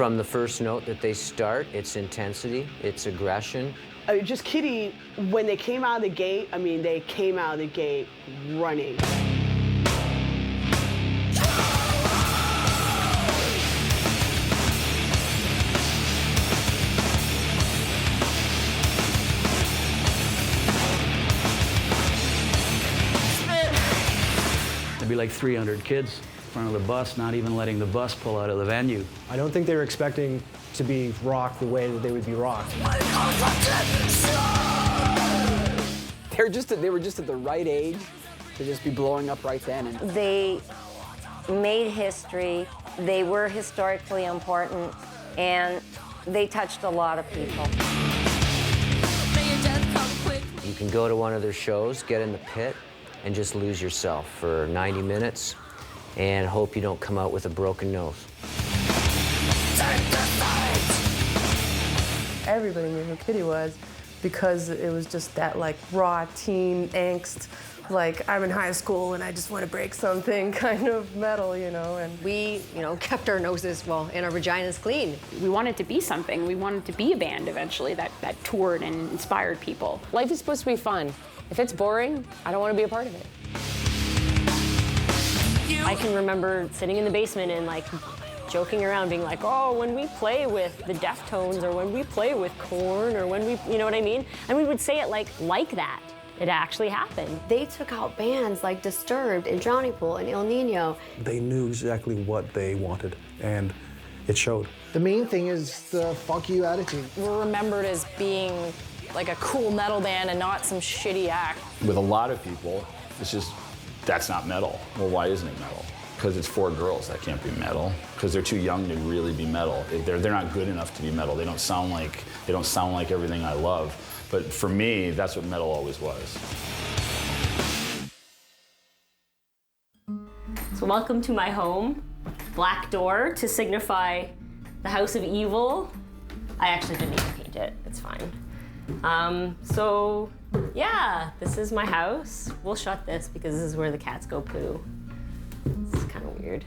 From the first note that they start, it's intensity, it's aggression. Just Kittie, when they came out of the gate, I mean, they came out of the gate running. There'd be like 300 kids in front of the bus, not even letting the bus pull out of the venue. I don't think they were expecting to be rocked the way that they would be rocked. They were just at the right age to just be blowing up right then. And they made history, they were historically important, and they touched a lot of people. You can go to one of their shows, get in the pit, and just lose yourself for 90 minutes and hope you don't come out with a broken nose. Everybody knew who Kittie was because it was just that like raw teen angst, like I'm in high school and I just want to break something kind of metal, you know. And we, kept our noses, and our vaginas clean. We wanted to be something. We wanted to be a band eventually that toured and inspired people. Life is supposed to be fun. If it's boring, I don't want to be a part of it. I can remember sitting in the basement and like joking around, being like, oh, when we play with the Deftones or when we play with Korn or when we, you know what I mean? And we would say it like that. It actually happened. They took out bands like Disturbed and Drowning Pool and Il Nino. They knew exactly what they wanted, and it showed. The main thing is the fuck you attitude. We're remembered as being like a cool metal band and not some shitty act. With a lot of people, it's just, that's not metal. Well, why isn't it metal? Because it's for girls, that can't be metal. Because they're too young to really be metal. They're not good enough to be metal. They don't sound like everything I love. But for me, that's what metal always was. So welcome to my home. Black door to signify the house of evil. I actually didn't even paint it, it's fine. So yeah, this is my house. We'll shut this because this is where the cats go poo. It's kind of weird.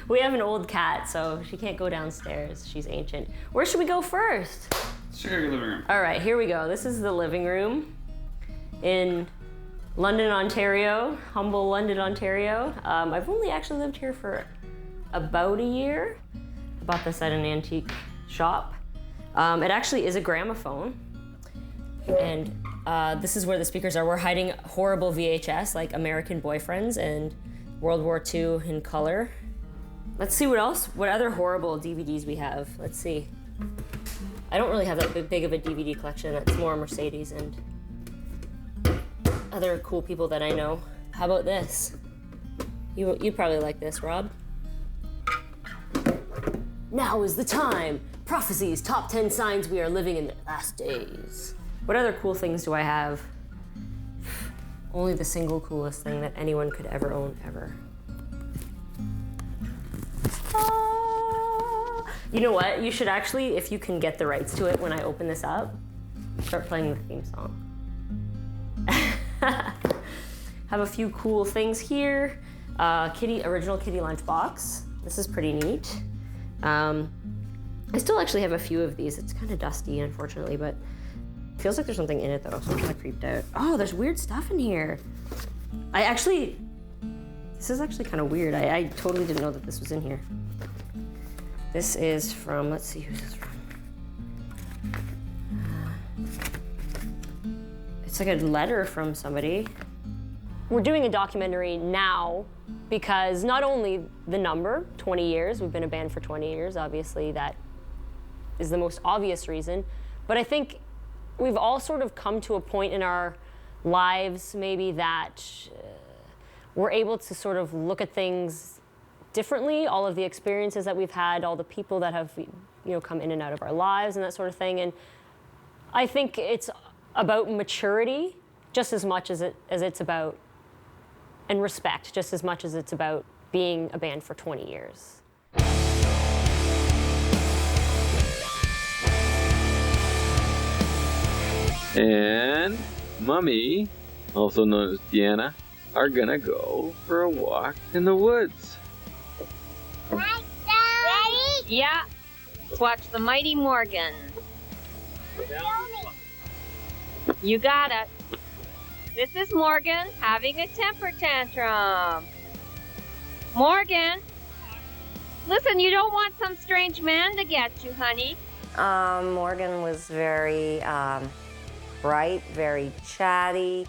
We have an old cat, so she can't go downstairs. She's ancient. Where should we go first? Share your living room. All right, here we go. This is the living room in London, Ontario, humble London, Ontario. I've only actually lived here for about a year. I bought this at an antique shop. It actually is a gramophone. And this is where the speakers are. We're hiding horrible VHS, like American Boyfriends and World War II in color. Let's see what other horrible DVDs we have. Let's see. I don't really have that big of a DVD collection. It's more Mercedes and other cool people that I know. How about this? You probably like this, Rob. Now is the time. Prophecies, top 10 signs we are living in the last days. What other cool things do I have? Only the single coolest thing that anyone could ever own, ever. You know what? You should actually, if you can get the rights to it when I open this up, start playing the theme song. Have a few cool things here. Original Kittie lunchbox. This is pretty neat. I still actually have a few of these. It's kind of dusty, unfortunately, but it feels like there's something in it though, so I'm kind of creeped out. Oh, there's weird stuff in here. This is actually kind of weird. I totally didn't know that this was in here. This is from, let's see who's this from. It's like a letter from somebody. We're doing a documentary now because not only the number, 20 years, we've been a band for 20 years, obviously that is the most obvious reason, but I think we've all sort of come to a point in our lives maybe that we're able to sort of look at things differently, all of the experiences that we've had, all the people that have come in and out of our lives and that sort of thing. And I think it's about maturity just as much as it's about, and respect just as much as it's about being a band for 20 years. And Mummy, also known as Deanna, are gonna go for a walk in the woods. Right down. Yeah, let's watch the Mighty Morgan. You got it. This is Morgan having a temper tantrum. Morgan, listen, you don't want some strange man to get you, honey. Morgan was very bright, very chatty.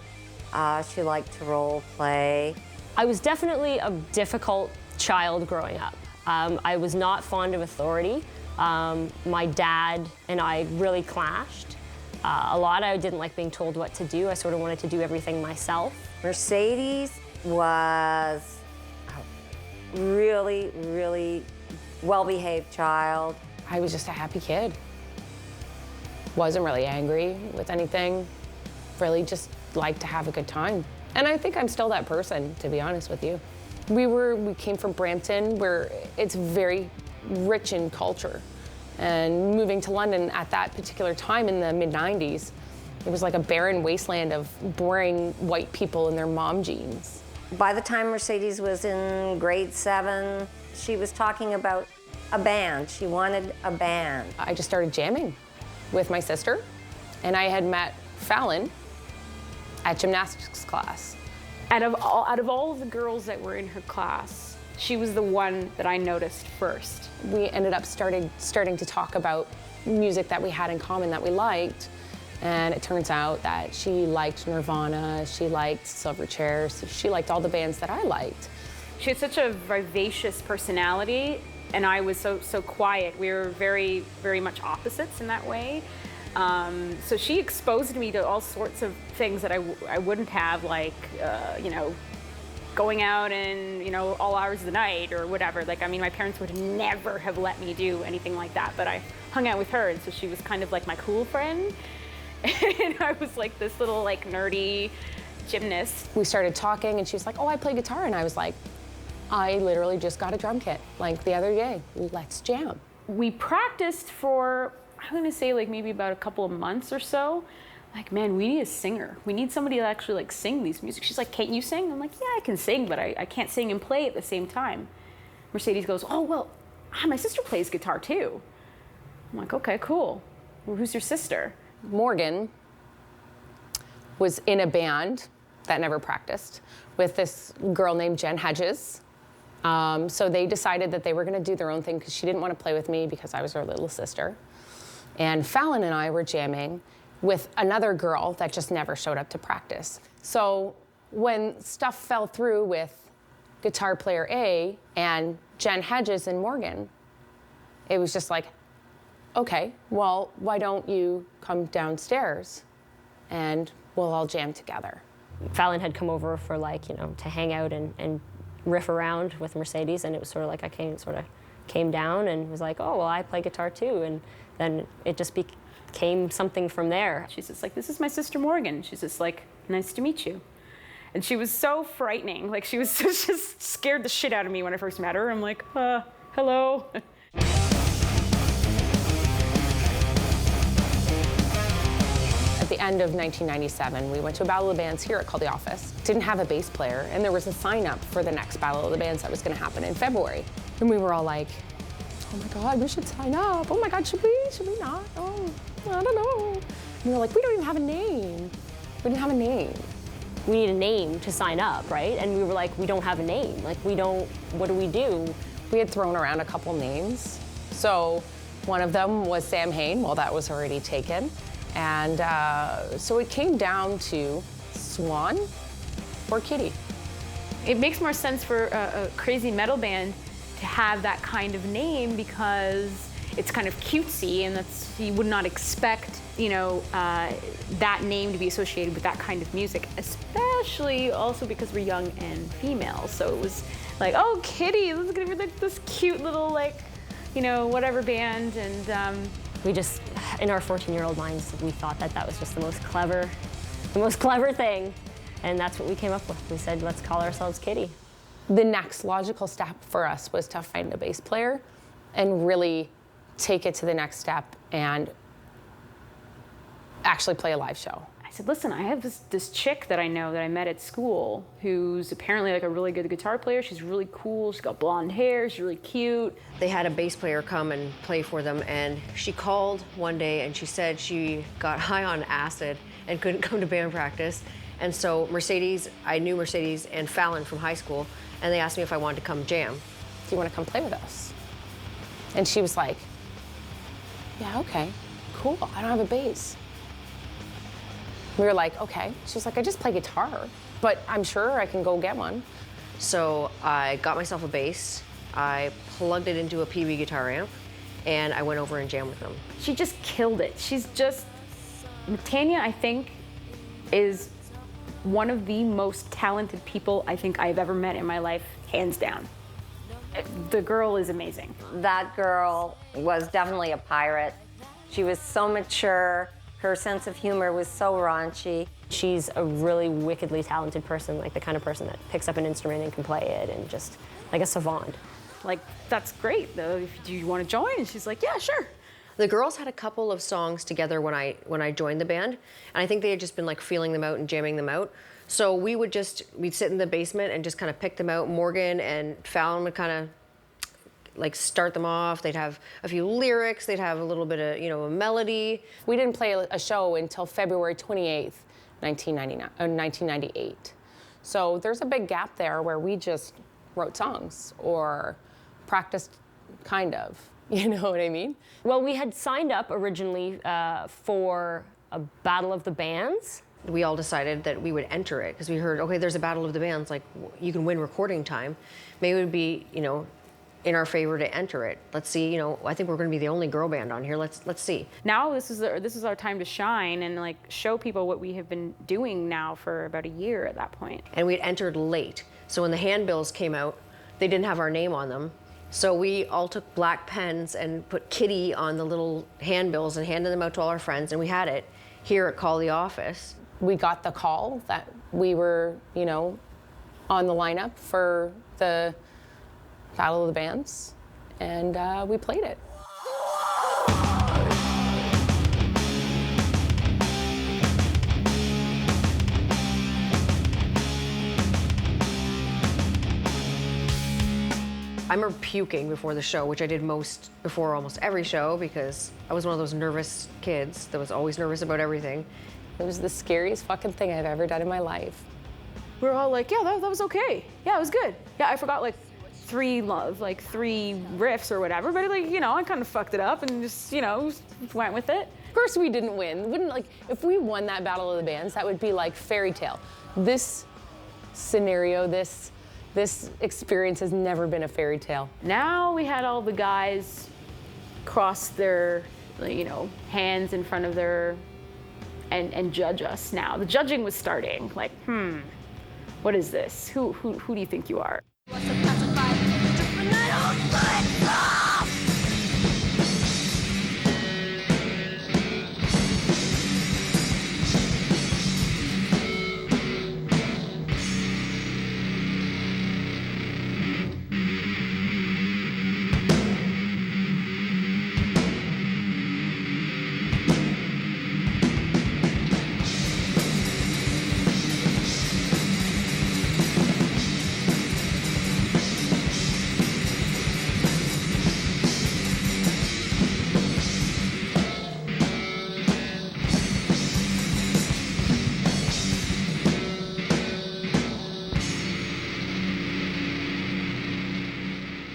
She liked to role play. I was definitely a difficult child growing up. I was not fond of authority. My dad and I really clashed. A lot. I didn't like being told what to do. I sort of wanted to do everything myself. Mercedes was a really, really well-behaved child. I was just a happy kid. Wasn't really angry with anything. Really just liked to have a good time. And I think I'm still that person, to be honest with you. We came from Brampton, where it's very rich in culture. And moving to London at that particular time in the mid-90s, it was like a barren wasteland of boring white people in their mom jeans. By the time Mercedes was in grade 7, she was talking about a band. She wanted a band. I just started jamming with my sister, and I had met Fallon at gymnastics class. Out of all of the girls that were in her class, she was the one that I noticed first. We ended up starting to talk about music that we had in common that we liked, and it turns out that she liked Nirvana, she liked Silverchair, she liked all the bands that I liked. She had such a vivacious personality, and I was so quiet. We were very, very much opposites in that way. So she exposed me to all sorts of things that I wouldn't have, like, you know, going out and, you know, all hours of the night or whatever. Like, I mean, my parents would never have let me do anything like that, but I hung out with her, and so she was kind of like my cool friend. And I was like this little, like, nerdy gymnast. We started talking, and she was like, oh, I play guitar. And I was like, I literally just got a drum kit, like, the other day. Let's jam. We practiced for, I'm gonna say, like, maybe about a couple of months or so. Like, man, we need a singer. We need somebody to actually, like, sing these music. She's like, can't you sing? I'm like, yeah, I can sing, but I can't sing and play at the same time. Mercedes goes, oh, well, my sister plays guitar too. I'm like, okay, cool. Well, who's your sister? Morgan was in a band that never practiced with this girl named Jen Hedges. So they decided that they were gonna do their own thing because she didn't want to play with me because I was her little sister. And Fallon and I were jamming with another girl that just never showed up to practice. So when stuff fell through with guitar player A and Jen Hedges and Morgan, it was just like, okay, well, why don't you come downstairs and we'll all jam together. Fallon had come over for, like, you know, to hang out and riff around with Mercedes, and it was sort of like I came down and was like, oh, well, I play guitar too, and then it just became something from there. She's just like, this is my sister Morgan. She's just like, nice to meet you. And she was so frightening. Like, she was just scared the shit out of me when I first met her. I'm like, hello. At the end of 1997, we went to a Battle of the Bands here called The Office. Didn't have a bass player, and there was a sign up for the next Battle of the Bands that was gonna happen in February. And we were all like, oh my God, we should sign up. Oh my God, should we not? Oh, I don't know. And we were like, we don't even have a name. We didn't have a name. We need a name to sign up, right? And we were like, we don't have a name. Like, we don't, what do we do? We had thrown around a couple names. So one of them was Sam Hain. Well, that was already taken. And so it came down to Swan or Kittie. It makes more sense for a crazy metal band to have that kind of name because it's kind of cutesy, and you would not expect, you know, that name to be associated with that kind of music, especially also because we're young and female. So it was like, oh, Kittie, this is gonna be like this cute little, like, you know, whatever band. And we just, in our 14-year-old minds, we thought that that was just the most clever thing. And that's what we came up with. We said, let's call ourselves Kittie. The next logical step for us was to find a bass player and really take it to the next step and actually play a live show. I I said, listen, I have this chick that I know that I met at school who's apparently like a really good guitar player. She's really cool. She's got blonde hair. She's really cute. They had a bass player come and play for them, and she called one day and she said she got high on acid and couldn't come to band practice. And so Mercedes, I knew Mercedes and Fallon from high school, and they asked me if I wanted to come jam. Do you want to come play with us? And she was like, yeah, okay, cool. I don't have a bass. We were like, okay. She's like, I just play guitar, but I'm sure I can go get one. So I got myself a bass, I plugged it into a PB guitar amp, and I went over and jammed with them. She just killed it. She's just, Tanya, I think, is one of the most talented people I think I've ever met in my life, hands down. The girl is amazing. That girl was definitely a pirate. She was so mature. Her sense of humor was so raunchy. She's a really wickedly talented person, like the kind of person that picks up an instrument and can play it, and just like a savant. Like, that's great, though. Do you want to join? And she's like, yeah, sure. The girls had a couple of songs together when I joined the band, and I think they had just been like feeling them out and jamming them out. So we'd sit in the basement and just kind of pick them out. Morgan and Fallon would kind of like start them off. They'd have a few lyrics. They'd have a little bit of, a melody. We didn't play a show until February 28th, 1998. So there's a big gap there where we just wrote songs or practiced, kind of. You know what I mean? Well, we had signed up originally for a Battle of the Bands. We all decided that we would enter it because we heard, okay, there's a Battle of the Bands, like you can win recording time. Maybe it would be, in our favor to enter it. Let's see, I think we're going to be the only girl band on here. Let's see. Now this is our time to shine and like show people what we have been doing now for about a year at that point. And we had entered late. So when the handbills came out, they didn't have our name on them. So we all took black pens and put Kittie on the little handbills and handed them out to all our friends, and we had it here at Call the Office. We got the call that we were, on the lineup for the Battle of the Bands, and we played it. I remember puking before the show, which I did before almost every show because I was one of those nervous kids that was always nervous about everything. It was the scariest fucking thing I've ever done in my life. We were all like, yeah, that was okay. Yeah, it was good. Yeah, I forgot like three riffs or whatever, but I kind of fucked it up and just, went with it. Of course we didn't win. If we won that Battle of the Bands, that would be like fairy tale. This scenario, this experience has never been a fairy tale. Now we had all the guys cross their, hands in front of their, and judge us now. The judging was starting, like, what is this? Who do you think you are?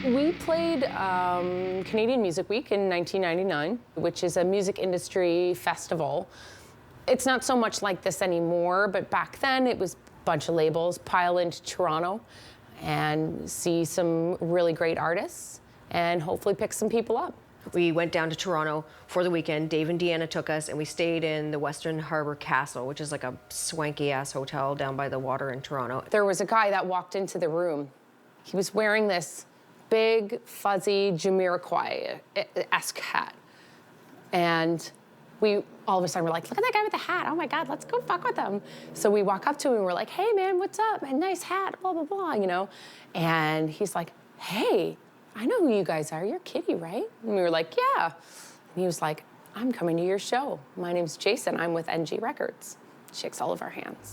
We played Canadian Music Week in 1999, which is a music industry festival. It's not so much like this anymore, but back then it was a bunch of labels pile into Toronto and see some really great artists and hopefully pick some people up. We went down to Toronto for the weekend. Dave and Deanna took us, and we stayed in the Western Harbour Castle, which is like a swanky-ass hotel down by the water in Toronto. There was a guy that walked into the room. He was wearing this big, fuzzy Jamiroquai-esque hat. And we, all of a sudden, we're like, look at that guy with the hat. Oh my God, let's go fuck with him. So we walk up to him and we're like, hey man, what's up? Man, nice hat, blah, blah, blah, And he's like, hey, I know who you guys are. You're Kittie, right? And we were like, yeah. And he was like, I'm coming to your show. My name's Jason. I'm with NG Records. shakes all of our hands.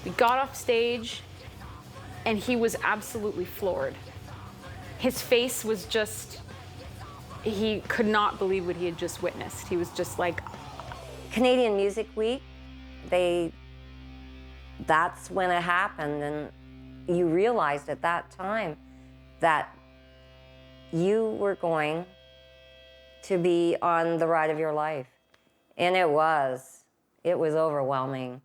We got off stage, and he was absolutely floored. His face was just, he could not believe what he had just witnessed. He was just like... Canadian Music Week, that's when it happened, and you realized at that time that you were going to be on the ride of your life. And it was overwhelming.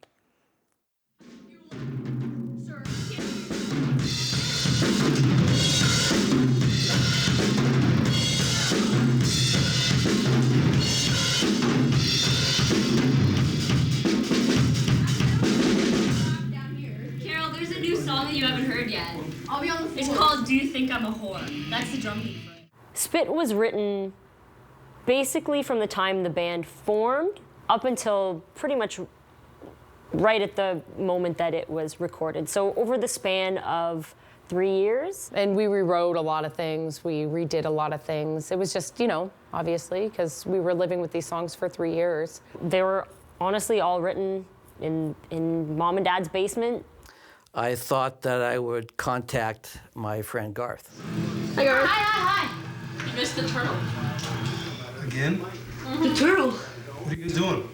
Carol, there's a new song that you haven't heard yet. I'll be on the floor. It's called Do You Think I'm a Whore? That's the drum beat for it. Spit was written basically from the time the band formed up until pretty much right at the moment that it was recorded. So over the span of 3 years. And we rewrote a lot of things. We redid a lot of things. It was just, you know, obviously, because we were living with these songs for 3 years. They were honestly all written in Mom and Dad's basement. I thought that I would contact my friend Garth. Hi, Garth. Hi. You missed the turtle. Again? The turtle. What are you guys doing?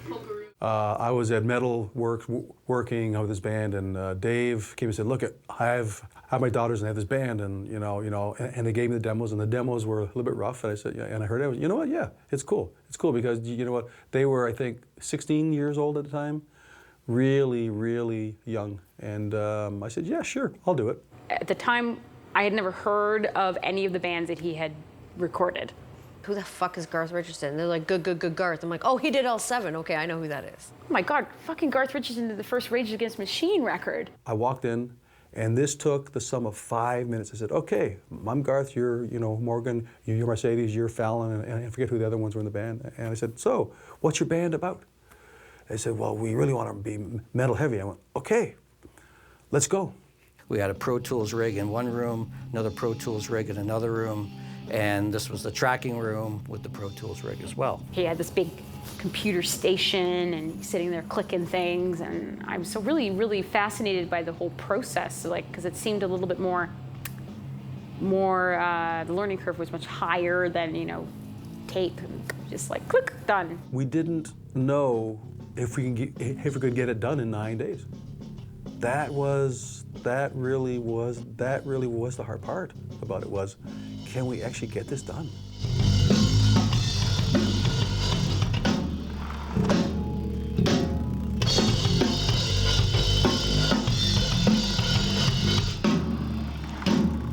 I was at Metal working with this band, and Dave came and said, "Look, I have my daughters and I have this band, and and they gave me the demos, and the demos were a little bit rough." And I said, "Yeah," and I heard it. You know what? Yeah, it's cool. It's cool because you know what? They were, I think, 16 years old at the time, really, really young. And I said, "Yeah, sure, I'll do it." At the time, I had never heard of any of the bands that he had recorded. Who the fuck is Garth Richardson? They're like, good Garth. I'm like, oh, he did L7. Okay, I know who that is. Oh my God, fucking Garth Richardson did the first Rage Against the Machine record. I walked in, and this took the sum of 5 minutes. I said, "Okay, I'm Garth, you're, Morgan, you're Mercedes, you're Fallon," and I forget who the other ones were in the band. And I said, "So, what's your band about?" They said, "Well, we really want to be metal heavy." I went, "Okay, let's go." We had a Pro Tools rig in one room, another Pro Tools rig in another room, and this was the tracking room with the Pro Tools rig as well. He had this big computer station and he's sitting there clicking things, and I'm so really, really fascinated by the whole process, like, because it seemed a little bit more, the learning curve was much higher than, tape, and just like click, done. We didn't know if we could get it done in 9 days. That really was the hard part about it was, can we actually get this done?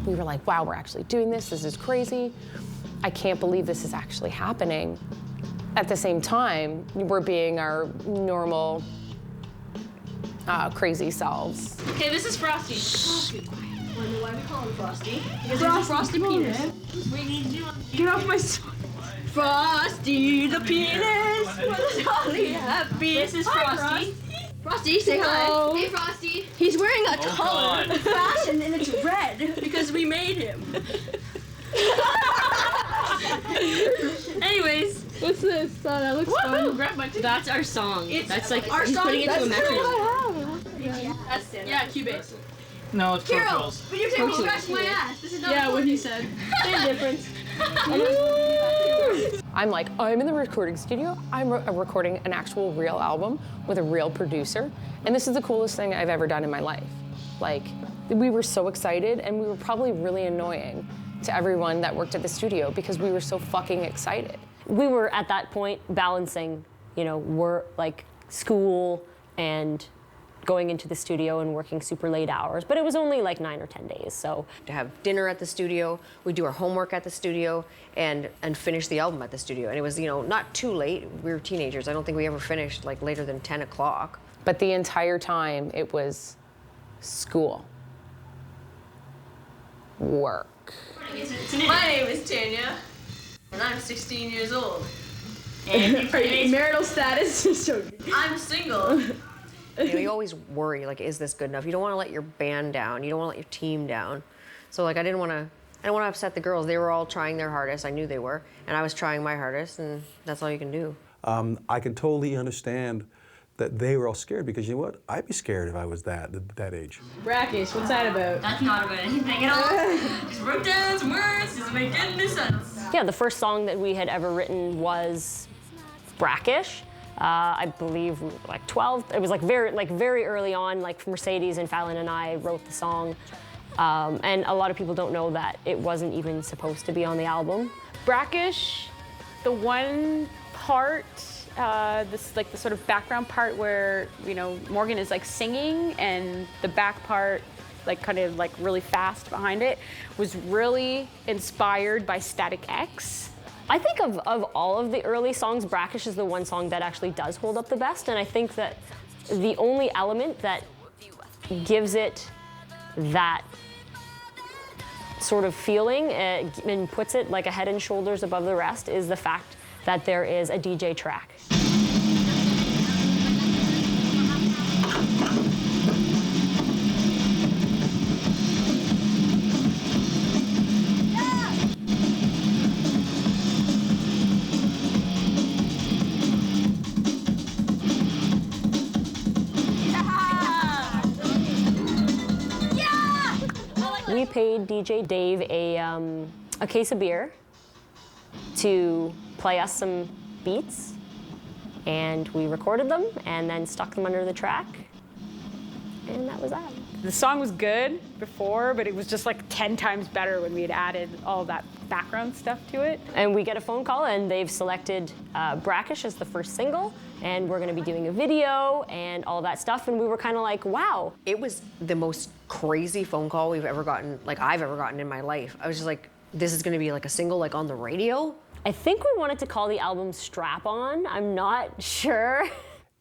We were like, wow, we're actually doing this. This is crazy. I can't believe this is actually happening. At the same time, we're being our normal, crazy selves. Okay, this is Frosty. Why we call him Frosty? Because he's a frosty penis. We need you on Get off my sword. Frosty the penis was holly happy. This is Frosty. Frosty, say Hello. hi. Hey, Frosty. He's wearing a collar God. fashion and it's red because we made him. Anyways. What's this? Oh, that looks fun. Grab my That's our song. That's like, our he's song. putting it into a That's mechanism. That's Yeah, Cubase. No, it's Pro Carol, Tools. but you're taking me scratch my ass. This is not Yeah, what he said. Same difference. I'm like, I'm in the recording studio. I'm recording an actual real album with a real producer. And this is the coolest thing I've ever done in my life. Like, we were so excited, and we were probably really annoying to everyone that worked at the studio because we were so fucking excited. We were at that point balancing, work, like school and going into the studio and working super late hours, but it was only like 9 or 10 days, so. To have dinner at the studio, we do our homework at the studio, and finish the album at the studio. And it was, not too late. We were teenagers. I don't think we ever finished like later than 10 o'clock. But the entire time, it was school, work. My name is Tanya, and I'm 16 years old. And marital status is joking. I'm single. You always worry, like, is this good enough? You don't want to let your band down. You don't want to let your team down. So like I didn't want to upset the girls. They were all trying their hardest. I knew they were, and I was trying my hardest, and that's all you can do. I can totally understand that they were all scared because you know what? I'd be scared if I was that age. Brackish, what's that about? That's not about anything at all. Just wrote down some words, doesn't make any sense. Yeah, the first song that we had ever written was Brackish. I believe we were like 12. It was like very early on, like Mercedes and Fallon and I wrote the song. And a lot of people don't know that it wasn't even supposed to be on the album. Brackish, the one part, this like the sort of background part where, you know, Morgan is like singing and the back part like kind of like really fast behind it was really inspired by Static X. I think of all of the early songs, Brackish is the one song that actually does hold up the best, and I think that the only element that gives it that sort of feeling and puts it like a head and shoulders above the rest is the fact that there is a DJ track. We paid DJ Dave a case of beer to play us some beats, and we recorded them and then stuck them under the track, and that was that. The song was good before, but it was just like 10 times better when we had added all that background stuff to it. And we get a phone call and they've selected Brackish as the first single, and we're gonna be doing a video and all that stuff, and we were kind of like, wow. It was the most crazy phone call we've ever gotten, like I've ever gotten in my life. I was just like, this is gonna be like a single like on the radio? I think we wanted to call the album Strap On. I'm not sure.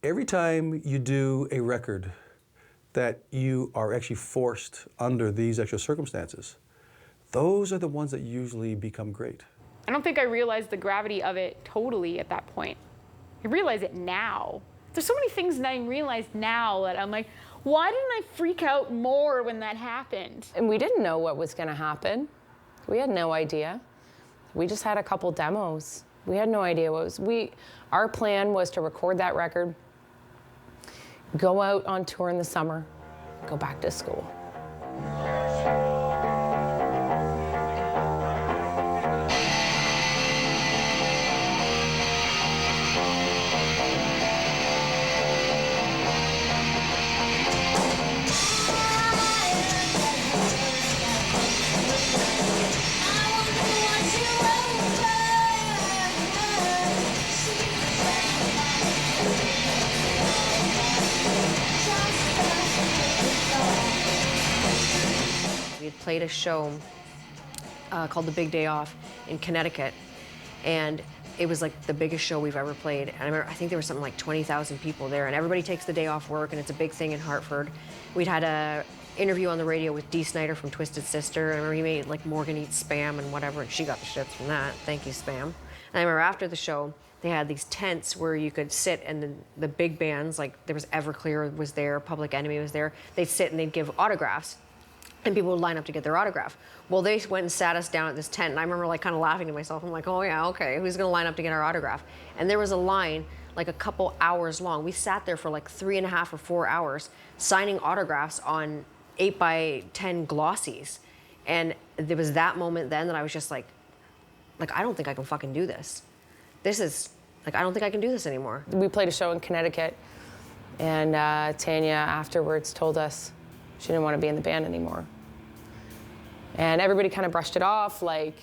Every time you do a record that you are actually forced under these extra circumstances, those are the ones that usually become great. I don't think I realized the gravity of it totally at that point. I realize it now. There's so many things that I realize now that I'm like, why didn't I freak out more when that happened? And we didn't know what was gonna happen. We had no idea. We just had a couple demos. We had no idea what was, our plan was to record that record, go out on tour in the summer, go back to school. We had played a show called The Big Day Off in Connecticut, and it was like the biggest show we've ever played. And I remember, I think there was something like 20,000 people there, and everybody takes the day off work, and it's a big thing in Hartford. We'd had a interview on the radio with Dee Snider from Twisted Sister. I remember he made like Morgan eats Spam and whatever, and she got the shits from that. Thank you, Spam. And I remember after the show, they had these tents where you could sit, and the big bands, like there was Everclear was there, Public Enemy was there. They'd sit and they'd give autographs, and people would line up to get their autograph. Well, they went and sat us down at this tent, and I remember like kind of laughing to myself. I'm like, oh yeah, okay, who's gonna line up to get our autograph? And there was a line like a couple hours long. We sat there for like 3.5 or 4 hours signing autographs on 8x10 glossies. And there was that moment then that I was just like I don't think I can fucking do this. This is, like, I don't think I can do this anymore. We played a show in Connecticut, and Tanya afterwards told us she didn't want to be in the band anymore. And everybody kind of brushed it off, like,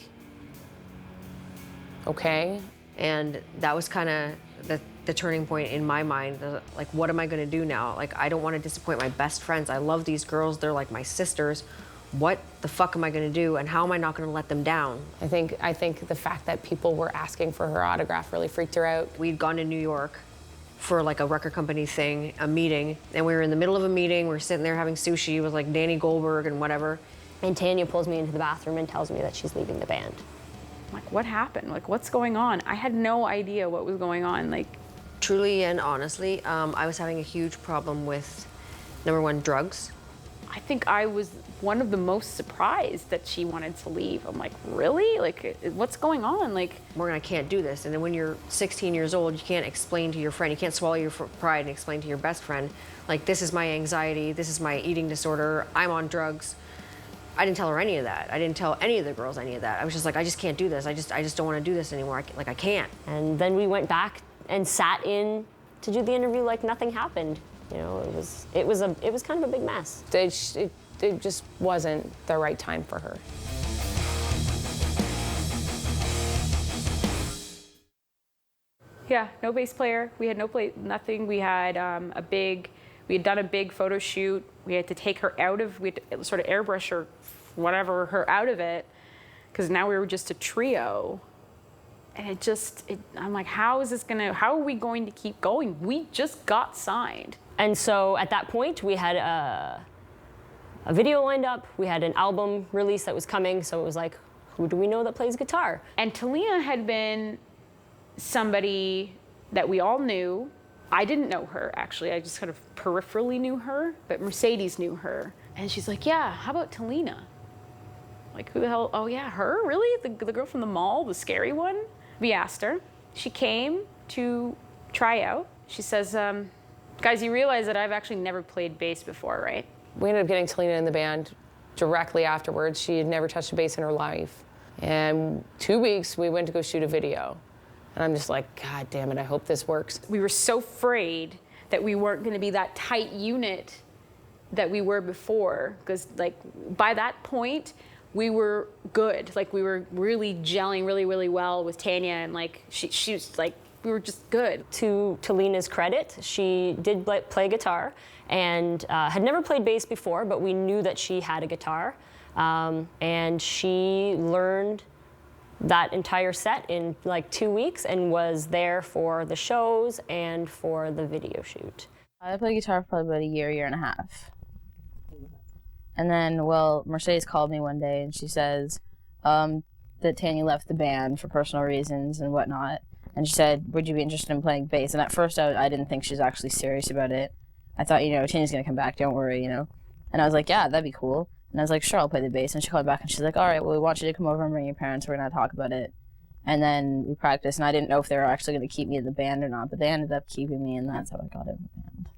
okay. And that was kind of the turning point in my mind. Like, what am I going to do now? Like, I don't want to disappoint my best friends. I love these girls. They're like my sisters. What the fuck am I going to do, and how am I not going to let them down? I think the fact that people were asking for her autograph really freaked her out. We'd gone to New York for like a record company thing, a meeting, and we were in the middle of a meeting. We're sitting there having sushi with like Danny Goldberg and whatever. And Tanya pulls me into the bathroom and tells me that she's leaving the band. I'm like, what happened? Like, what's going on? I had no idea what was going on. Like, truly and honestly, I was having a huge problem with, number one, drugs. I think I was one of the most surprised that she wanted to leave. I'm like, really? Like, what's going on? Like, Morgan, I can't do this. And then when you're 16 years old, you can't explain to your friend, you can't swallow your pride and explain to your best friend, like, this is my anxiety, this is my eating disorder, I'm on drugs. I didn't tell her any of that. I didn't tell any of the girls any of that. I was just like, I just can't do this. I just don't want to do this anymore. I can't. And then we went back and sat in to do the interview like nothing happened. You know, it was kind of a big mess. It just wasn't the right time for her. yeah, no bass player. We had nothing. We had we had done a big photo shoot. We had to take her out of, we had to sort of airbrush her, whatever, her out of it, because now we were just a trio. And I'm like, how are we going to keep going? We just got signed. And so at that point, we had a video lined up. We had an album release that was coming. So it was like, who do we know that plays guitar? And Talina had been somebody that we all knew. I didn't know her, actually. I just kind of peripherally knew her, but Mercedes knew her. And she's like, yeah, how about Talina? Like, who the hell? Oh, yeah, her? Really? The girl from the mall, the scary one? We asked her. She came to try out. She says, guys, you realize that I've actually never played bass before, right? We ended up getting Talina in the band directly afterwards. She had never touched a bass in her life. And 2 weeks, we went to go shoot a video. And I'm just like, God damn it, I hope this works. We were so afraid that we weren't gonna be that tight unit that we were before, because like by that point, we were good. Like we were really gelling really, really well with Tanya, and like she was like, we were just good. To Talina's credit, she did play guitar and had never played bass before, but we knew that she had a guitar. And she learned that entire set in like 2 weeks and was there for the shows and for the video shoot. I played guitar for probably about a year and a half. And then, well, Mercedes called me one day and she says that Tanya left the band for personal reasons and whatnot. And she said, would you be interested in playing bass? And at first I didn't think she was actually serious about it. I thought, Tanya's gonna come back, don't worry, And I was like, yeah, that'd be cool. And I was like, sure, I'll play the bass. And she called back and she's like, all right, well, we want you to come over and bring your parents. We're going to talk about it. And then we practiced, and I didn't know if they were actually going to keep me in the band or not, but they ended up keeping me, and that's how I got in the band.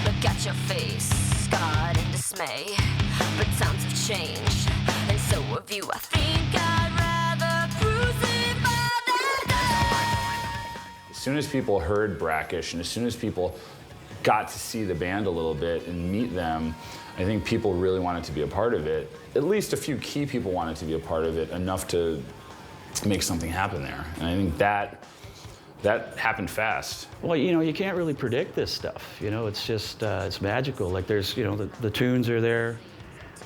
Look at your face, scarred in dismay. But times have changed, and so have you. I think I'd rather crucify that day. As soon as people heard Brackish, and as soon as people got to see the band a little bit and meet them, I think people really wanted to be a part of it. At least a few key people wanted to be a part of it, enough to make something happen there. And I think that happened fast. Well, you can't really predict this stuff. It's just, it's magical. Like there's, the tunes are there,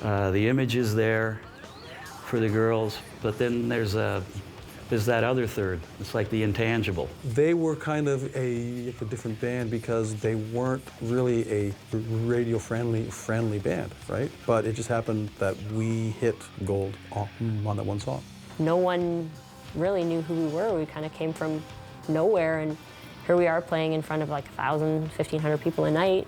the image is there for the girls, but then there's that other third. It's like the intangible. They were kind of a different band because they weren't really a radio-friendly band, right? But it just happened that we hit gold on that one song. No one really knew who we were. We kind of came from nowhere, and here we are playing in front of like 1,000, 1,500 people a night.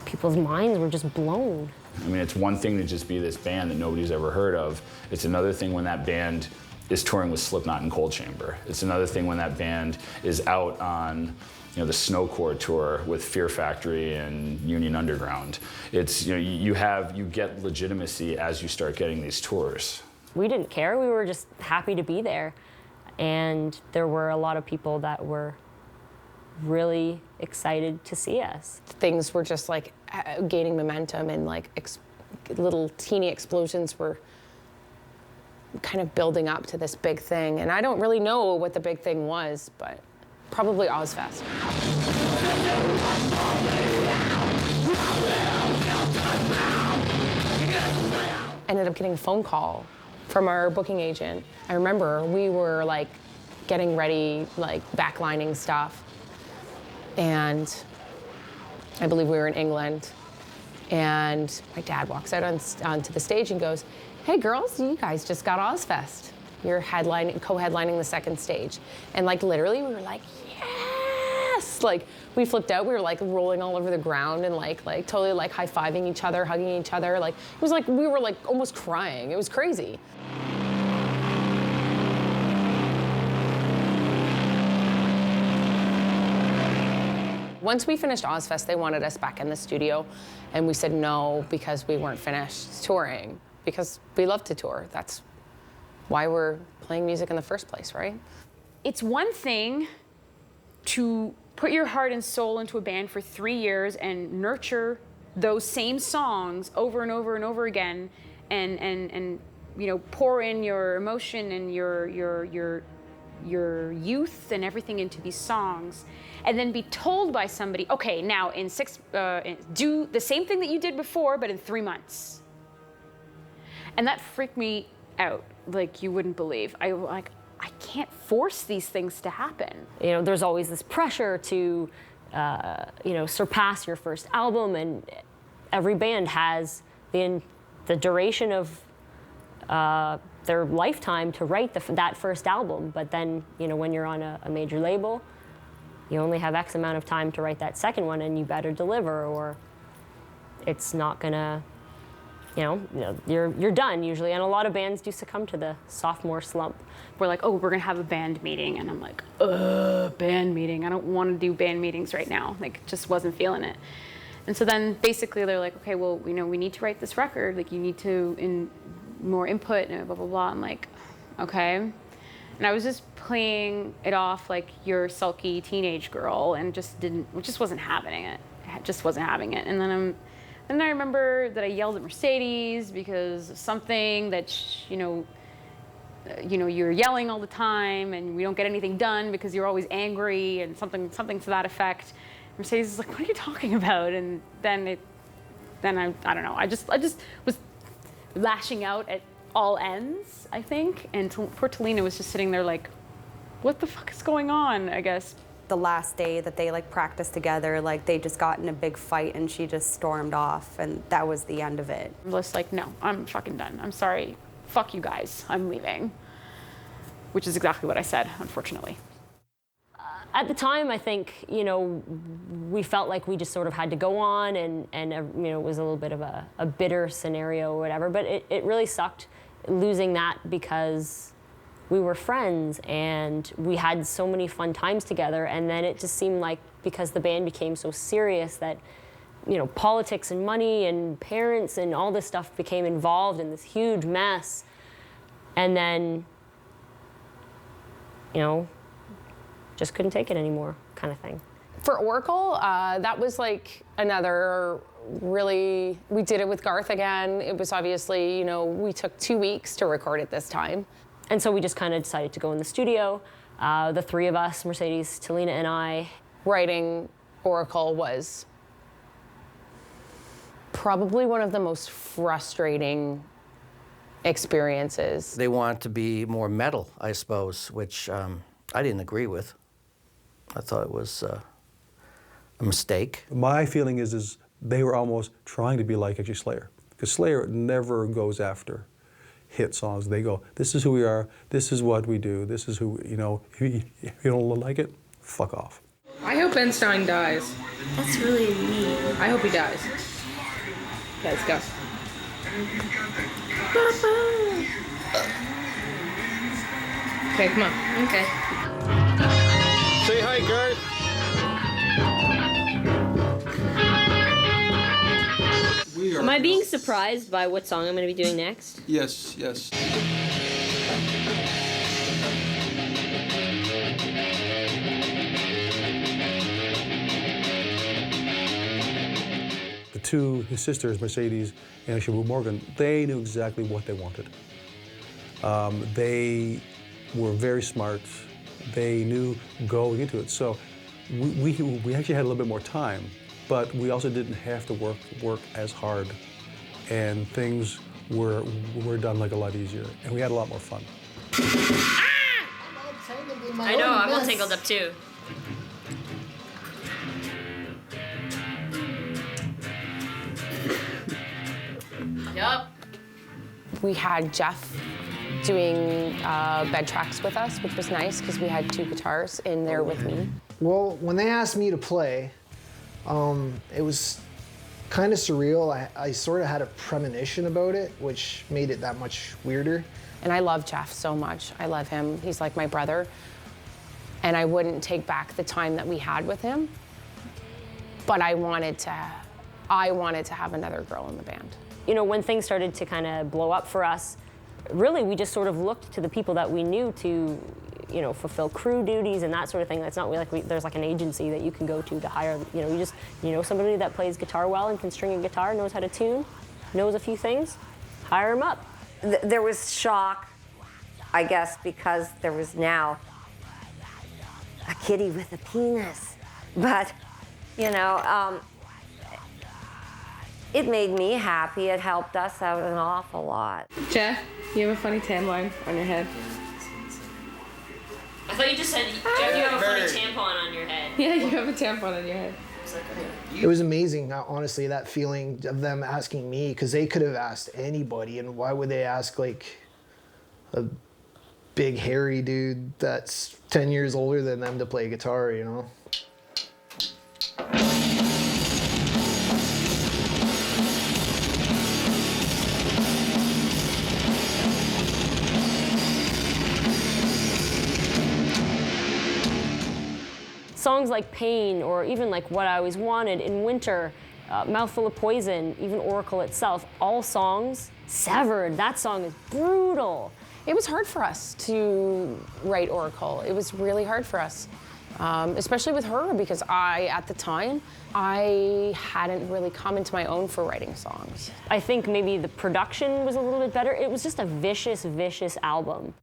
People's minds were just blown. I mean, it's one thing to just be this band that nobody's ever heard of. It's another thing when that band is touring with Slipknot and Cold Chamber. It's another thing when that band is out on the Snowcore tour with Fear Factory and Union Underground. It's, you get legitimacy as you start getting these tours. We didn't care. We were just happy to be there. And there were a lot of people that were really excited to see us. Things were just like gaining momentum, and like little teeny explosions were kind of building up to this big thing. And I don't really know what the big thing was, but probably Ozfest. Ended up getting a phone call from our booking agent. I remember we were like getting ready, like backlining stuff. And I believe we were in England. And my dad walks out onto the stage and goes, "Hey girls, you guys just got Ozfest. You're co-headlining the second stage." And like literally we were like, yes! Like we flipped out, we were like rolling all over the ground and like totally like high-fiving each other, hugging each other. Like it was like, we were like almost crying. It was crazy. Once we finished Ozfest, they wanted us back in the studio, and we said no because we weren't finished touring, because we love to tour. That's why we're playing music in the first place, right? It's one thing to put your heart and soul into a band for 3 years and nurture those same songs over and over and over again, and you know, pour in your emotion and your youth and everything into these songs, and then be told by somebody, okay, now do the same thing that you did before, but in 3 months. And that freaked me out, like you wouldn't believe. I can't force these things to happen. You know, there's always this pressure to, you know, surpass your first album, and every band has the duration of their lifetime to write that first album. But then, you know, when you're on a major label, you only have X amount of time to write that second one, and you better deliver, or it's not gonna, you know, you're done usually. And a lot of bands do succumb to the sophomore slump. We're like, oh, we're gonna have a band meeting, and I'm like, band meeting? I don't want to do band meetings right now. Like, just wasn't feeling it. And so then basically they're like, okay, well, you know, we need to write this record. Like, you need to more input and blah blah blah. I'm like, okay. And I was just playing it off like your sulky teenage girl, and just wasn't having it. Just wasn't having it. And then I remember that I yelled at Mercedes because of something that, you know, you're yelling all the time and we don't get anything done because you're always angry, and something to that effect. Mercedes is like, what are you talking about? And then I don't know. I just was lashing out at all ends, I think. And poor Talina was just sitting there like, what the fuck is going on, I guess. The last day that they like practiced together, like they just got in a big fight and she just stormed off, and that was the end of it. I'm just like, no, I'm fucking done. I'm sorry. Fuck you guys. I'm leaving. Which is exactly what I said, unfortunately. At the time, I think, you know, we felt like we just sort of had to go on, and you know, it was a little bit of a bitter scenario or whatever, but it really sucked losing that, because we were friends and we had so many fun times together, and then it just seemed like, because the band became so serious, that, you know, politics and money and parents and all this stuff became involved in this huge mess. And then, you know, just couldn't take it anymore, kind of thing. For Oracle, that was like another really, we did it with Garth again. It was obviously, you know, we took 2 weeks to record it this time. And so we just kind of decided to go in the studio, the three of us, Mercedes, Talina, and I. Writing Oracle was probably one of the most frustrating experiences. They want to be more metal, I suppose, which I didn't agree with. I thought it was a mistake. My feeling is they were almost trying to be like actually Slayer, because Slayer never goes after hit songs. They go, this is who we are, this is what we do, this is who, you know, if you don't like it, fuck off. I hope Ben Stein dies. That's really mean. I hope he dies. Let's go. Okay, come on. Okay. Say hi, Garth. Am I being surprised by what song I'm going to be doing next? Yes, yes. two, his sisters, Mercedes and actually Morgan, they knew exactly what they wanted. They were very smart. They knew going into it. So we actually had a little bit more time, but we also didn't have to work as hard, and things were done like a lot easier, and we had a lot more fun. I know, I'm all tangled up too. Yep. We had Jeff doing bed tracks with us, which was nice because we had 2 guitars in there with me. Well, when they asked me to play, it was kind of surreal. I sort of had a premonition about it, which made it that much weirder. And I love Jeff so much. I love him. He's like my brother. And I wouldn't take back the time that we had with him, but I wanted to have another girl in the band. You know, when things started to kind of blow up for us, really we just sort of looked to the people that we knew to, you know, fulfill crew duties and that sort of thing. That's not like there's like an agency that you can go to hire, you know, somebody that plays guitar well and can string a guitar, knows how to tune, knows a few things, hire him up. There was shock, I guess, because there was now a kitty with a penis. But, you know, it made me happy. It helped us out an awful lot. Jeff, you have a funny tan line on your head. I thought you just said you have a funny tampon on your head. Yeah, you have a tampon on your head. It was amazing, honestly, that feeling of them asking me, because they could have asked anybody, and why would they ask like a big hairy dude that's 10 years older than them to play guitar, you know? Songs like Pain, or even like What I Always Wanted, In Winter, Mouthful of Poison, even Oracle itself, all songs severed. That song is brutal. It was hard for us to write Oracle. It was really hard for us, especially with her, because at the time, I hadn't really come into my own for writing songs. I think maybe the production was a little bit better. It was just a vicious, vicious album.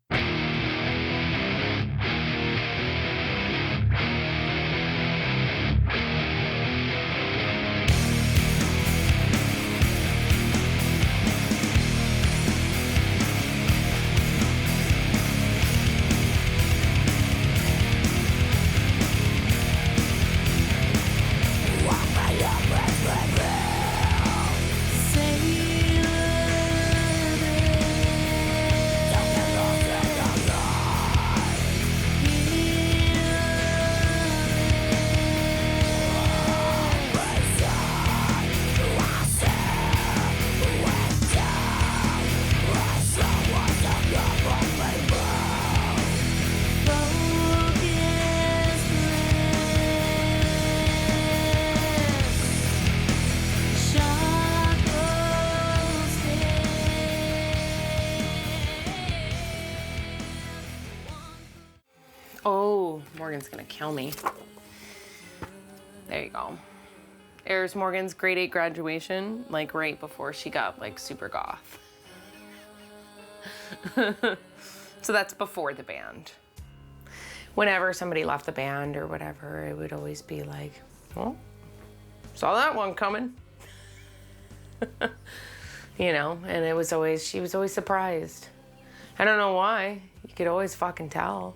Oh, Morgan's gonna kill me. There you go. There's Morgan's grade 8 graduation, like right before she got like super goth. So that's before the band. Whenever somebody left the band or whatever, it would always be like, well, saw that one coming. You know, and she was always surprised. I don't know why. You could always fucking tell.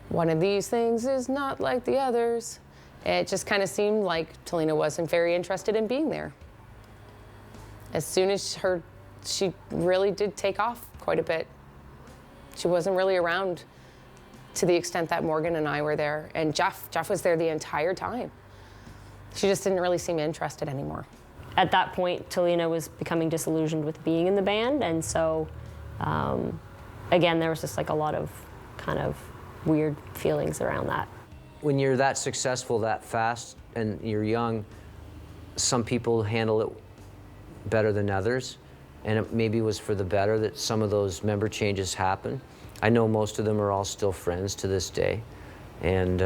One of these things is not like the others. It just kind of seemed like Talina wasn't very interested in being there. As soon as she really did take off quite a bit. She wasn't really around to the extent that Morgan and I were there. And Jeff was there the entire time. She just didn't really seem interested anymore. At that point, Talina was becoming disillusioned with being in the band. And so, again, there was just like a lot of kind of weird feelings around that. When you're that successful that fast and you're young, some people handle it better than others, and it maybe was for the better that some of those member changes happen. I know most of them are all still friends to this day, and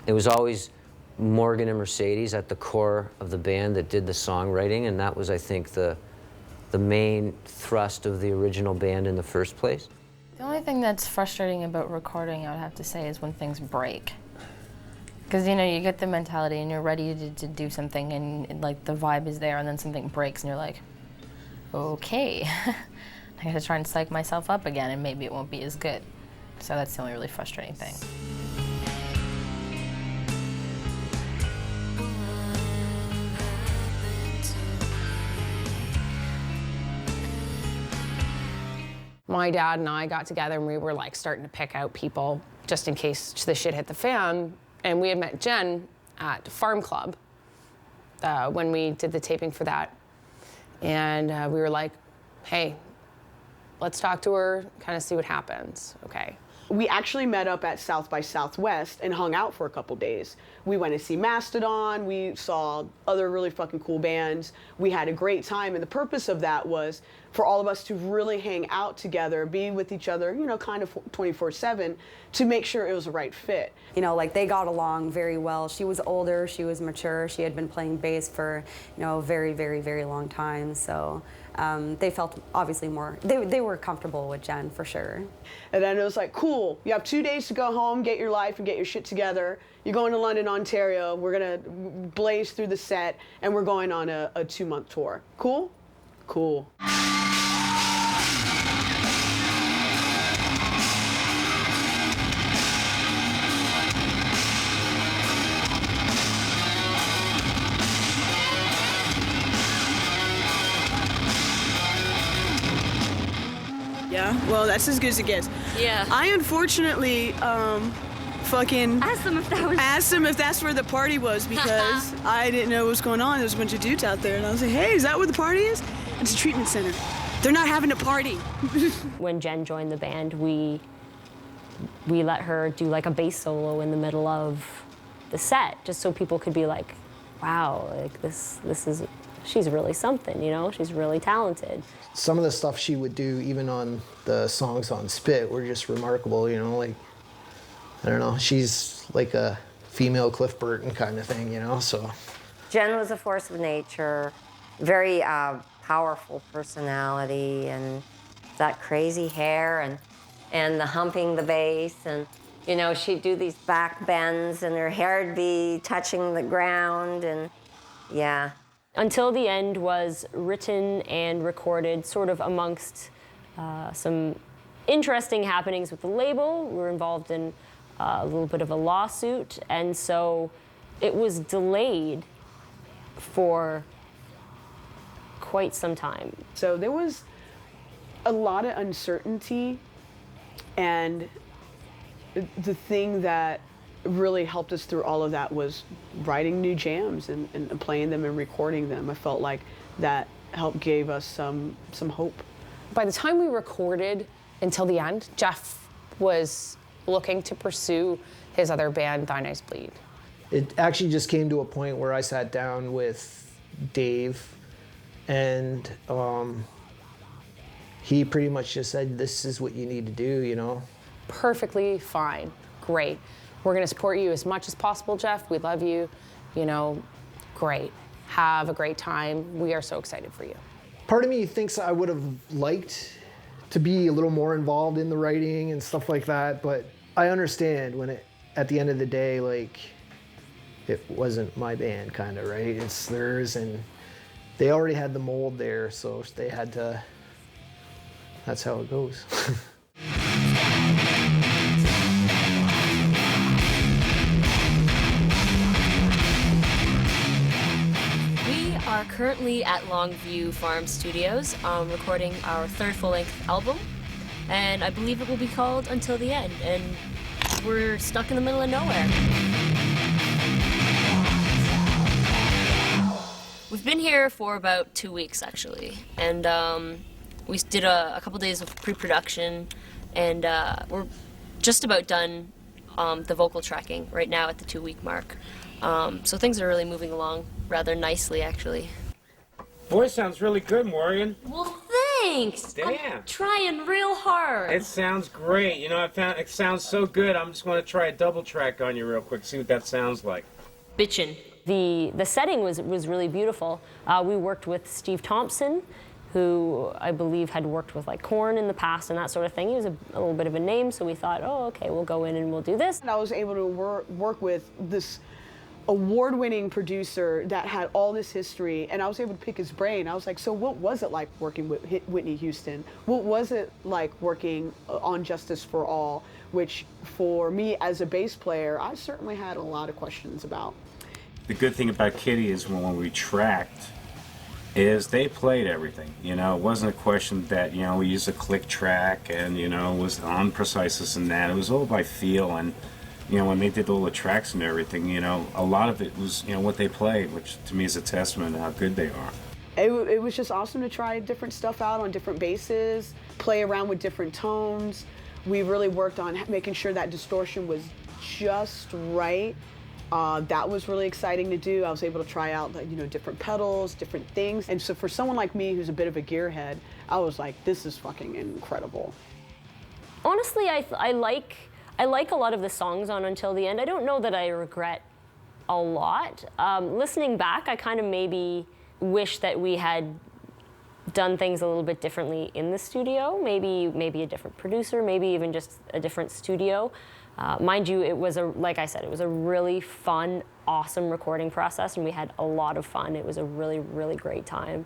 it was always Morgan and Mercedes at the core of the band that did the songwriting, and that was, I think, the main thrust of the original band in the first place. The only thing that's frustrating about recording, I would have to say, is when things break. Because, you know, you get the mentality and you're ready to do something and like the vibe is there and then something breaks and you're like, okay. I gotta try and psych myself up again and maybe it won't be as good. So that's the only really frustrating thing. My dad and I got together and we were like starting to pick out people just in case the shit hit the fan. And we had met Jen at Farm Club when we did the taping for that. And we were like, hey, let's talk to her, kind of see what happens, okay? We actually met up at South by Southwest and hung out for a couple days. We went to see Mastodon, we saw other really fucking cool bands. We had a great time, and the purpose of that was for all of us to really hang out together, be with each other, you know, kind of 24/7, to make sure it was the right fit. You know, like they got along very well. She was older, she was mature, she had been playing bass for, you know, a very, very, very long time. So they felt obviously more, they were comfortable with Jen for sure. And then it was like, cool, you have 2 days to go home, get your life and get your shit together. You're going to London, Ontario. We're gonna blaze through the set and we're going on a 2-month tour. Cool? Cool. Yeah, well, that's as good as it gets. Yeah. I unfortunately, fucking asked them if that's where the party was because I didn't know what was going on. There was a bunch of dudes out there, and I was like, hey, is that where the party is? It's a treatment center. They're not having a party. When Jen joined the band, we let her do like a bass solo in the middle of the set, just so people could be like, wow, like this is, she's really something, you know? She's really talented. Some of the stuff she would do, even on the songs on Spit, were just remarkable, you know, like, I don't know, she's like a female Cliff Burton kind of thing, you know, so. Jen was a force of nature, very powerful personality, and that crazy hair and the humping the bass, and you know, she'd do these back bends and her hair'd be touching the ground, and yeah. Until the End was written and recorded sort of amongst some interesting happenings with the label. We were involved in a little bit of a lawsuit, and so it was delayed for quite some time. So there was a lot of uncertainty, and the thing that really helped us through all of that was writing new jams and playing them and recording them. I felt like that gave us some hope. By the time we recorded Until the End, Jeff was looking to pursue his other band, Thine Eyes Bleed. It actually just came to a point where I sat down with Dave and he pretty much just said, this is what you need to do, you know? Perfectly fine, great. We're gonna support you as much as possible, Jeff. We love you, you know, great. Have a great time. We are so excited for you. Part of me thinks I would have liked to be a little more involved in the writing and stuff like that, but I understand when at the end of the day, like, it wasn't my band, kind of, right? It's theirs, and they already had the mold there, so they had to, that's how it goes. We are currently at Longview Farm Studios recording our third full-length album, and I believe it will be called Until the End, and we're stuck in the middle of nowhere. We've been here for about 2 weeks, actually, and we did a couple days of pre-production, and we're just about done the vocal tracking right now at the 2-week mark. So things are really moving along rather nicely, actually. Voice sounds really good, Morgan. Well, thanks! Damn. I'm trying real hard. It sounds great. You know, I found it sounds so good. I'm just going to try a double track on you real quick, see what that sounds like. bitchin'. The setting was really beautiful. We worked with Steve Thompson, who I believe had worked with like Korn in the past and that sort of thing. He was a little bit of a name, so we thought, oh, okay, we'll go in and we'll do this. And I was able to work with this award-winning producer that had all this history, and I was able to pick his brain. I was like, so what was it like working with Whitney Houston? What was it like working on Justice for All, which for me as a bass player, I certainly had a lot of questions about. The good thing about Kittie is when we tracked, is they played everything. You know, it wasn't a question that, you know, we used a click track and, you know, it was on precise this and that. It was all by feel, and, you know, when they did all the tracks and everything, you know, a lot of it was, you know, what they played, which to me is a testament to how good they are. It was just awesome to try different stuff out on different basses, play around with different tones. We really worked on making sure that distortion was just right. That was really exciting to do. I was able to try out, you know, different pedals, different things. And so for someone like me who's a bit of a gearhead, I was like, this is fucking incredible. Honestly, I like a lot of the songs on Until the End. I don't know that I regret a lot. Listening back, I kind of maybe wish that we had done things a little bit differently in the studio. Maybe a different producer, maybe even just a different studio. Mind you, it was like I said, it was a really fun, awesome recording process, and we had a lot of fun. It was a really, really great time.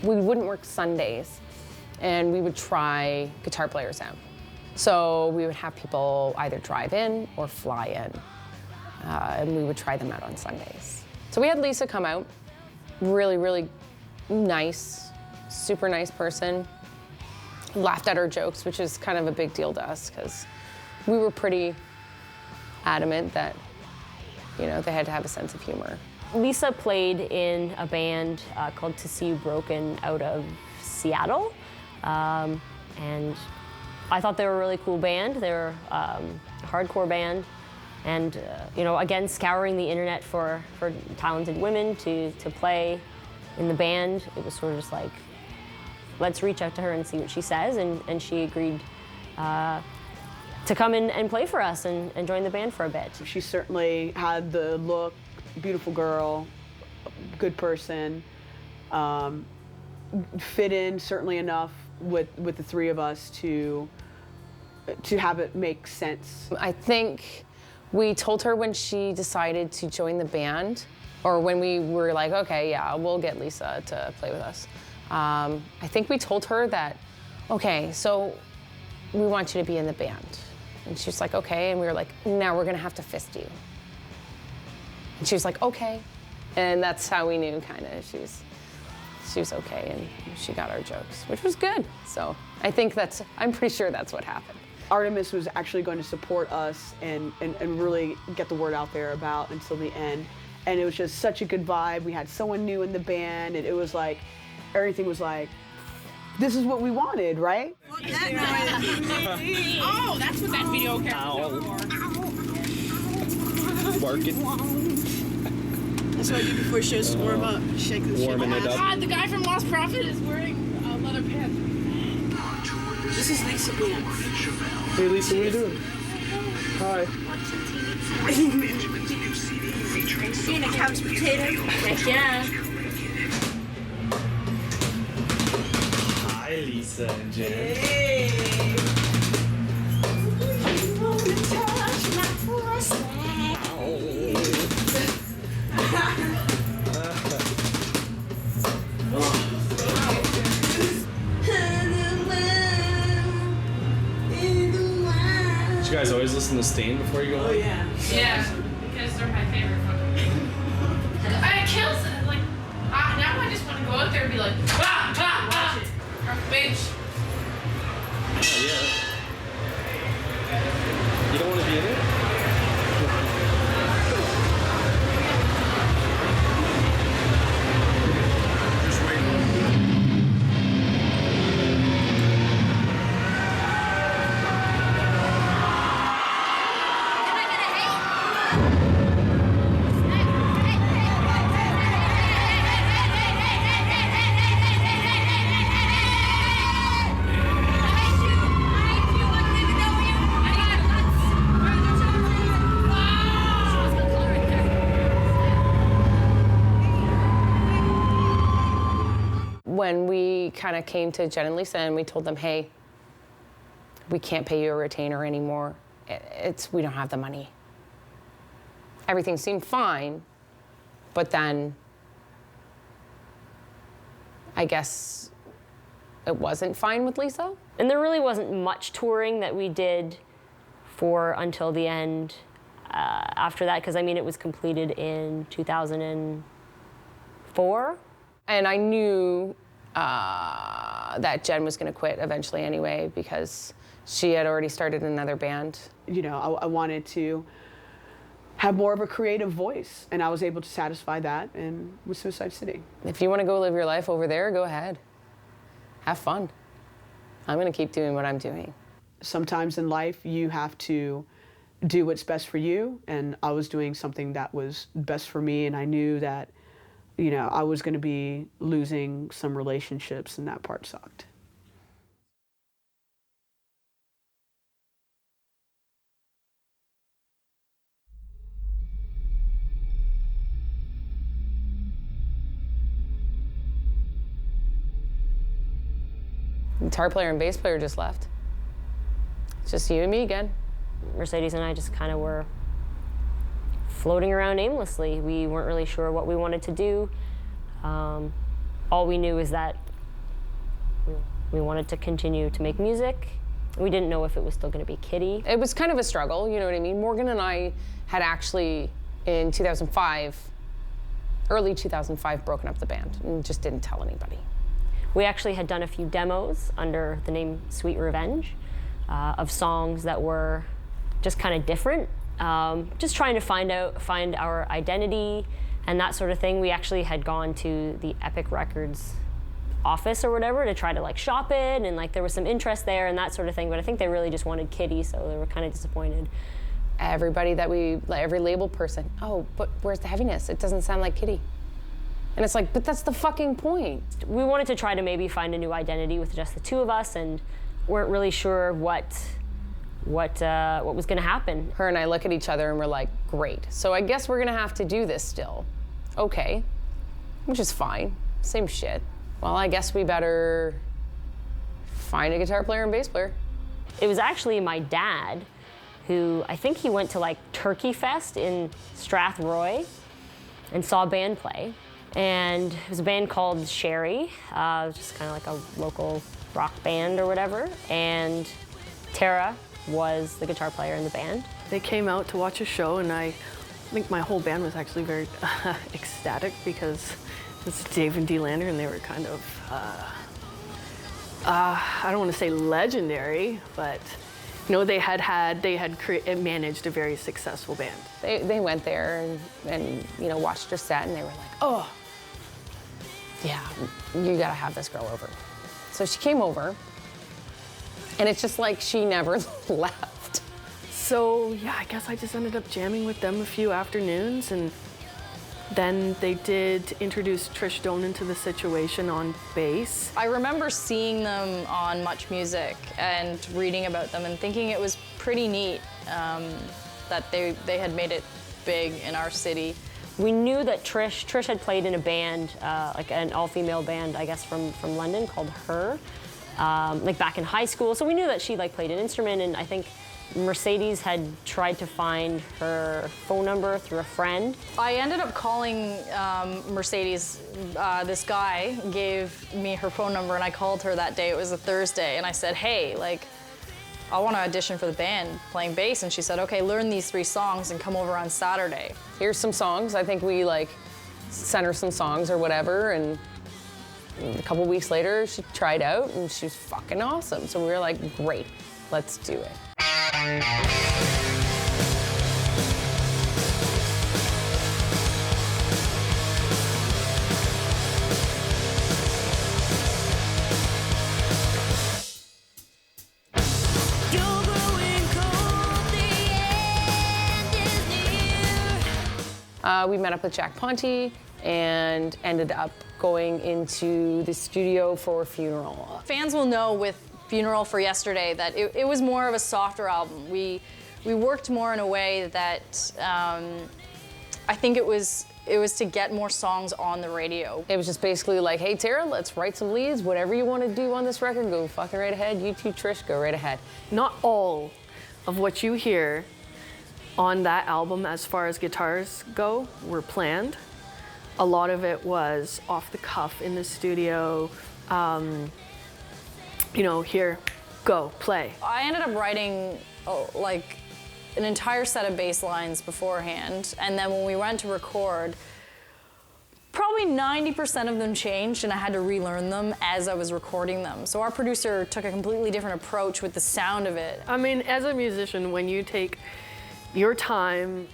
We wouldn't work Sundays, and we would try guitar players out. So we would have people either drive in or fly in, and we would try them out on Sundays. So we had Lisa come out, really, really nice, super nice person, laughed at our jokes, which is kind of a big deal to us because we were pretty adamant that, you know, they had to have a sense of humor. Lisa played in a band called To See You Broken out of Seattle, and I thought they were a really cool band. They were a hardcore band, and you know, again, scouring the internet for talented women to play in the band. It was sort of just like, let's reach out to her and see what she says, and she agreed to come in and play for us and join the band for a bit. She certainly had the look. Beautiful girl, good person, fit in certainly enough with the three of us to have it make sense. I think we told her when she decided to join the band, or when we were like, okay, yeah, we'll get Lisa to play with us. I think we told her that, okay, so we want you to be in the band. And she was like, okay, and we were like, now we're gonna have to fist you. And she was like, okay. And that's how we knew kind of she was okay, and she got our jokes, which was good. So I think I'm pretty sure that's what happened. Artemis was actually going to support us and really get the word out there about Until the End. And it was just such a good vibe. We had someone new in the band, and it was like, everything was like, this is what we wanted, right? Oh, that's what that video camera was for. Working. That's what I do before shows to warm up. Shake the shit. Warming it up. God, the guy from Lost Prophet is wearing leather pants. This is Lisa Blanc. Hey Lisa, what are you doing? Hi. Being a couch potato. Heck yeah. Hi, Lisa and Jen. Hey. Did you guys always listen to Stain before you go home? Yeah, because they're my favorite fucking. It kills it. Like, now I just want to go out there and be like, bitch. Oh, yeah. You don't want to be in it? Just wait. When we kind of came to Jen and Lisa and we told them, hey, we can't pay you a retainer anymore. We don't have the money. Everything seemed fine, but then I guess it wasn't fine with Lisa. And there really wasn't much touring that we did for until the end after that, because I mean, it was completed in 2004. And I knew that Jen was going to quit eventually anyway, because she had already started another band. You know, I wanted to have more of a creative voice, and I was able to satisfy that with Suicide City. If you want to go live your life over there, go ahead. Have fun. I'm going to keep doing what I'm doing. Sometimes in life, you have to do what's best for you, and I was doing something that was best for me, and I knew that, you know, I was going to be losing some relationships, and that part sucked. Guitar player and bass player just left. It's just you and me again. Mercedes and I just kind of were floating around aimlessly. We weren't really sure what we wanted to do. All we knew is that we wanted to continue to make music. We didn't know if it was still going to be Kittie. It was kind of a struggle, you know what I mean? Morgan and I had actually, in 2005, early 2005, broken up the band and just didn't tell anybody. We actually had done a few demos under the name Sweet Revenge of songs that were just kind of different, just trying to find our identity and that sort of thing. We actually had gone to the Epic Records office or whatever to try to like shop it, and like there was some interest there and that sort of thing, but I think they really just wanted Kittie, so they were kind of disappointed. Everybody that every label person, oh, but where's the heaviness? It doesn't sound like Kittie. And it's like, but that's the fucking point. We wanted to try to maybe find a new identity with just the two of us, and weren't really sure what was gonna happen. Her and I look at each other and we're like, great. So I guess we're gonna have to do this still. Okay, which is fine, same shit. Well, I guess we better find a guitar player and bass player. It was actually my dad who, I think he went to like Turkey Fest in Strathroy and saw a band play. And it was a band called Sherry, just kind of like a local rock band or whatever. And Tara was the guitar player in the band. They came out to watch a show, and I think my whole band was actually very ecstatic because it's Dave and Dee Lander, and they were kind of, I don't want to say legendary, but you know, they had managed a very successful band. They went there and you know, watched her set, and they were like, oh, yeah, you gotta have this girl over. So she came over, and it's just like she never left. So yeah, I guess I just ended up jamming with them a few afternoons, and then they did introduce Trish Donan to the situation on bass. I remember seeing them on Much Music and reading about them and thinking it was pretty neat that they had made it big in our city. We knew that Trish had played in a band, like an all-female band, I guess, from London called Her, like back in high school. So we knew that she like played an instrument, and I think Mercedes had tried to find her phone number through a friend. I ended up calling Mercedes. This guy gave me her phone number, and I called her that day. It was a Thursday, and I said, hey, like, I want to audition for the band playing bass. And she said, okay, learn these 3 songs and come over on Saturday. Here's some songs. I think we like sent her some songs or whatever, and a couple weeks later she tried out and she was fucking awesome. So we were like, great, let's do it. We met up with Jack Ponte and ended up going into the studio for Funeral. Fans will know with Funeral for Yesterday that it was more of a softer album. We worked more in a way that I think it was to get more songs on the radio. It was just basically like, hey Tara, let's write some leads. Whatever you want to do on this record, go fucking right ahead. You two, Trish, go right ahead. Not all of what you hear on that album, as far as guitars go, were planned. A lot of it was off the cuff in the studio. You know, here, go, play. I ended up writing like an entire set of bass lines beforehand, and then when we went to record, probably 90% of them changed, and I had to relearn them as I was recording them. So our producer took a completely different approach with the sound of it. I mean, as a musician, when you take your time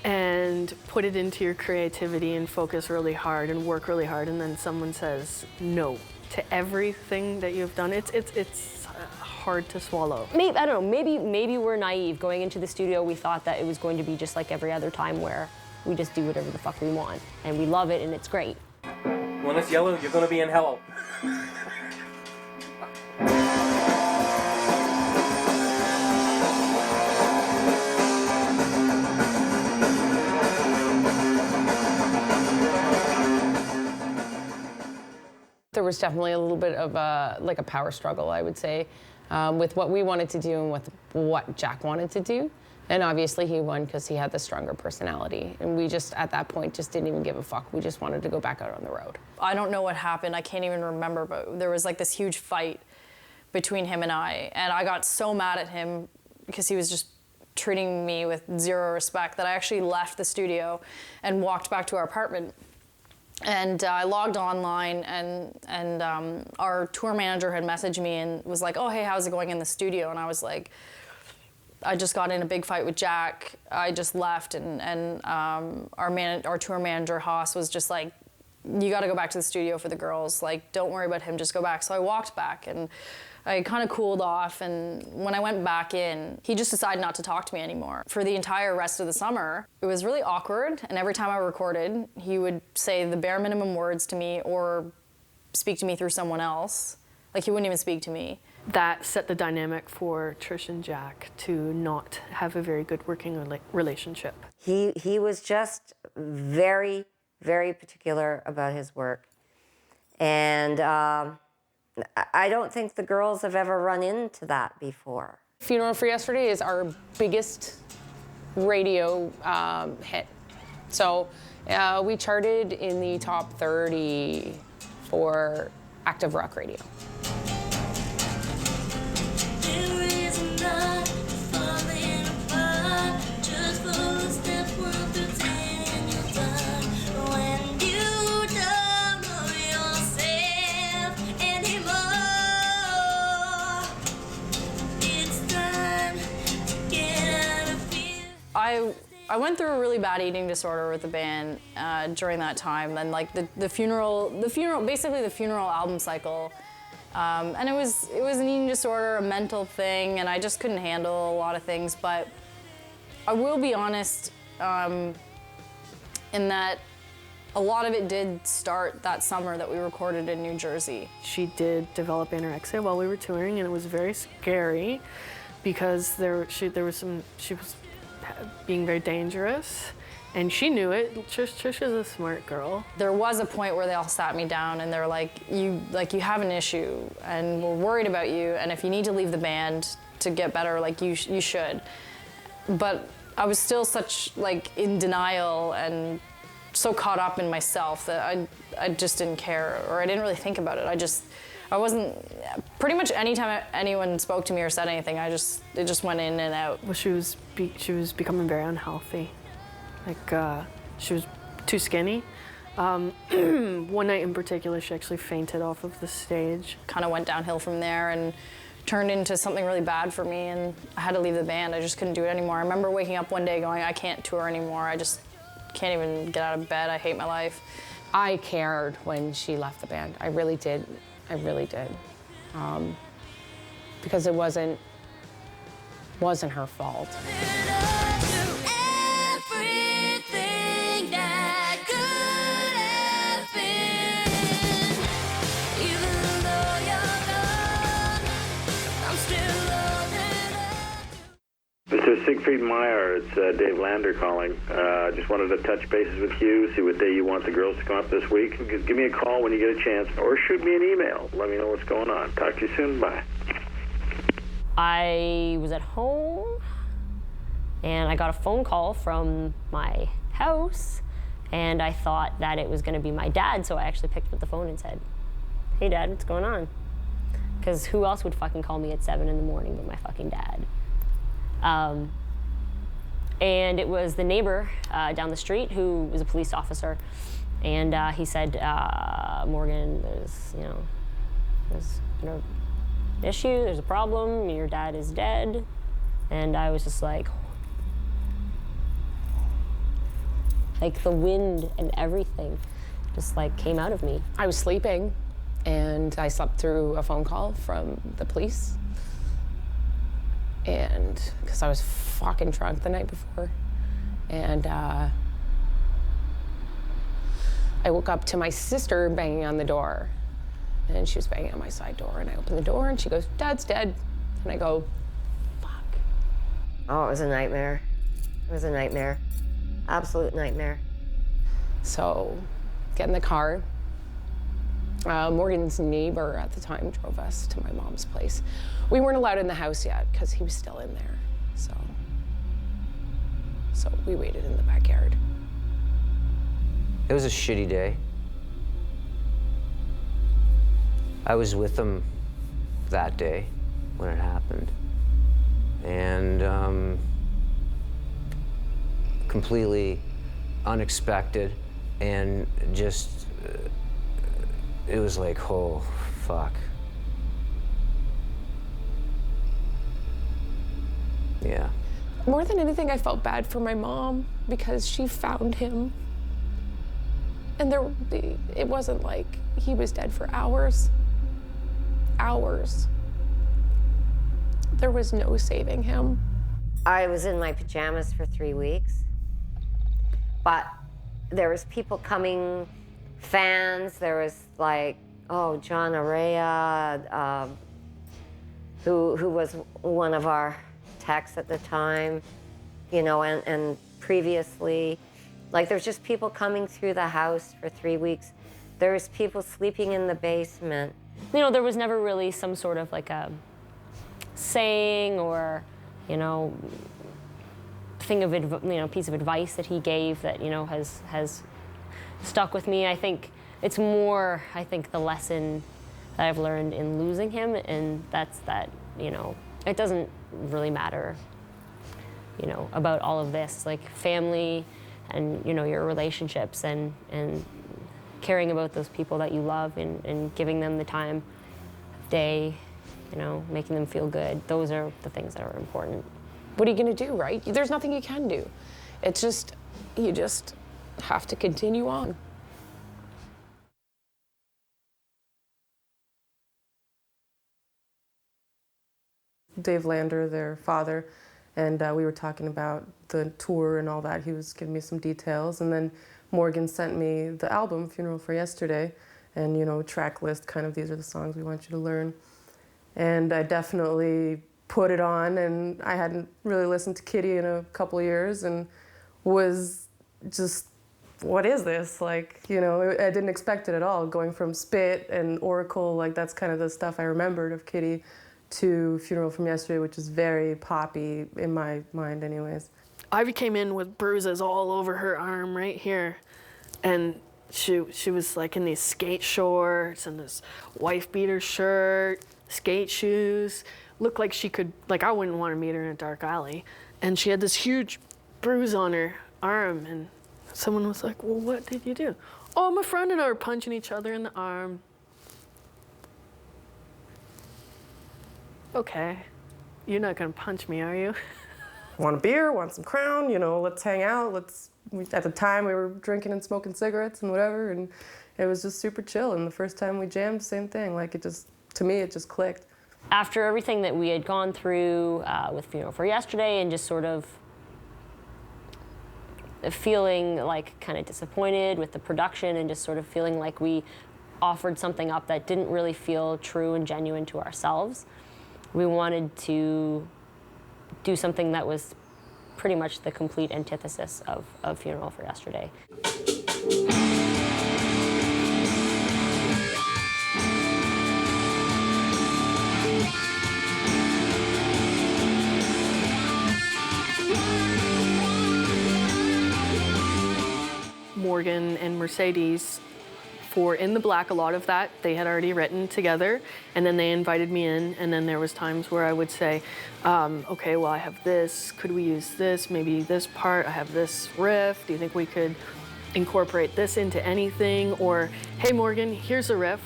and put it into your creativity and focus really hard and work really hard, and then someone says no to everything that you've done, it's hard to swallow. Maybe, I don't know, maybe we're naive. Going into the studio, we thought that it was going to be just like every other time where we just do whatever the fuck we want, and we love it, and it's great. When it's yellow, you're gonna be in hell. There was definitely a little bit of like a power struggle, I would say, with what we wanted to do and with what Jack wanted to do. And obviously he won because he had the stronger personality. And we just, at that point, just didn't even give a fuck. We just wanted to go back out on the road. I don't know what happened. I can't even remember, but there was like this huge fight between him and I got so mad at him because he was just treating me with zero respect that I actually left the studio and walked back to our apartment. And I logged online, and our tour manager had messaged me and was like, oh, hey, how's it going in the studio? And I was like, I just got in a big fight with Jack. I just left, and our tour manager, Haas, was just like, you got to go back to the studio for the girls. Like, don't worry about him, just go back. So I walked back, and I kind of cooled off, and when I went back in, he just decided not to talk to me anymore. For the entire rest of the summer, it was really awkward, and every time I recorded, he would say the bare minimum words to me or speak to me through someone else. Like, he wouldn't even speak to me. That set the dynamic for Trish and Jack to not have a very good working relationship. He was just very, very particular about his work. And I don't think the girls have ever run into that before. Funeral for Yesterday is our biggest radio hit. So we charted in the top 30 for active rock radio. I went through a really bad eating disorder with the band during that time, and like the funeral, basically the funeral album cycle, and it was an eating disorder, a mental thing, and I just couldn't handle a lot of things. But I will be honest, in that a lot of it did start that summer that we recorded in New Jersey. She did develop anorexia while we were touring, and it was very scary. because she was being very dangerous, and she knew it. Trish is a smart girl. There was a point where they all sat me down and they're like, you have an issue, and we're worried about you, and if you need to leave the band to get better, like you should. But I was still such like in denial and so caught up in myself that I just didn't care, or I didn't really think about it. I wasn't, pretty much anytime anyone spoke to me or said anything, it just went in and out. Well, she was becoming very unhealthy. Like, she was too skinny. One night in particular, she actually fainted off of the stage. Kind of went downhill from there and turned into something really bad for me, and I had to leave the band. I just couldn't do it anymore. I remember waking up one day going, I can't tour anymore. I just can't even get out of bed. I hate my life. I cared when she left the band. I really did. I really did. Because it wasn't her fault. Mr. Siegfried Meyer, it's Dave Lander calling. Just wanted to touch bases with you, see what day you want the girls to come up this week. Give me a call when you get a chance, or shoot me an email. Let me know what's going on. Talk to you soon. Bye. I was at home, and I got a phone call from my house, and I thought that it was going to be my dad, so I actually picked up the phone and said, "Hey, Dad, what's going on?" Because who else would fucking call me at 7 in the morning but my fucking dad? And it was the neighbor down the street who was a police officer, and he said, "Morgan, there's an issue, there's a problem, your dad is dead." And I was just like the wind and everything just like came out of me. I was sleeping, and I slept through a phone call from the police. And because I was fucking drunk the night before. And I woke up to my sister banging on the door. And she was banging on my side door. And I opened the door and she goes, "Dad's dead." And I go, fuck. Oh, it was a nightmare. It was a nightmare. Absolute nightmare. So, get in the car. Morgan's neighbor at the time drove us to my mom's place. We weren't allowed in the house yet because he was still in there. So we waited in the backyard. It was a shitty day. I was with him that day when it happened. And completely unexpected, and just, it was like, oh, fuck. Yeah. More than anything, I felt bad for my mom because she found him. And it wasn't like he was dead for hours. Hours. There was no saving him. I was in my pajamas for 3 weeks, but there was people coming, fans. There was like, John Araya, who was one of our techs at the time, and previously, like there's just people coming through the house for 3 weeks. There was people sleeping in the basement. There was never really some sort of like a saying or, piece of advice that he gave that, has stuck with me. I think it's more, the lesson that I've learned in losing him, and that's that, it doesn't really matter, about all of this, like family and, your relationships and caring about those people that you love and giving them the time of day, making them feel good. Those are the things that are important. What are you gonna do, right? There's nothing you can do. It's just, you just have to continue on. Dave Lander, their father, and we were talking about the tour and all that. He was giving me some details, and then Morgan sent me the album, Funeral for Yesterday, and track list, kind of these are the songs we want you to learn. And I definitely put it on, and I hadn't really listened to Kittie in a couple of years, and was just, what is this? Like, you know, I didn't expect it at all. Going from Spit and Oracle, like that's kind of the stuff I remembered of Kittie, to Funeral from Yesterday, which is very poppy in my mind anyways. Ivy came in with bruises all over her arm right here. And she was like in these skate shorts and this wife beater shirt, skate shoes. Looked like she could, like I wouldn't want to meet her in a dark alley. And she had this huge bruise on her arm, and someone was like, well, what did you do? Oh, my friend and I were punching each other in the arm. Okay, you're not gonna punch me, are you? Want a beer, want some Crown, you know, let's hang out, at the time we were drinking and smoking cigarettes and whatever, and it was just super chill. And the first time we jammed, same thing, like it just, to me, it just clicked. After everything that we had gone through with Funeral for Yesterday, and just sort of feeling like kind of disappointed with the production, and just sort of feeling like we offered something up that didn't really feel true and genuine to ourselves, we wanted to do something that was pretty much the complete antithesis of Funeral for Yesterday. Morgan and Mercedes for In the Black, a lot of that they had already written together, and then they invited me in, and then there was times where I would say, okay, well, I have this, could we use this, maybe this part, I have this riff, do you think we could incorporate this into anything? Or, hey Morgan, here's a riff,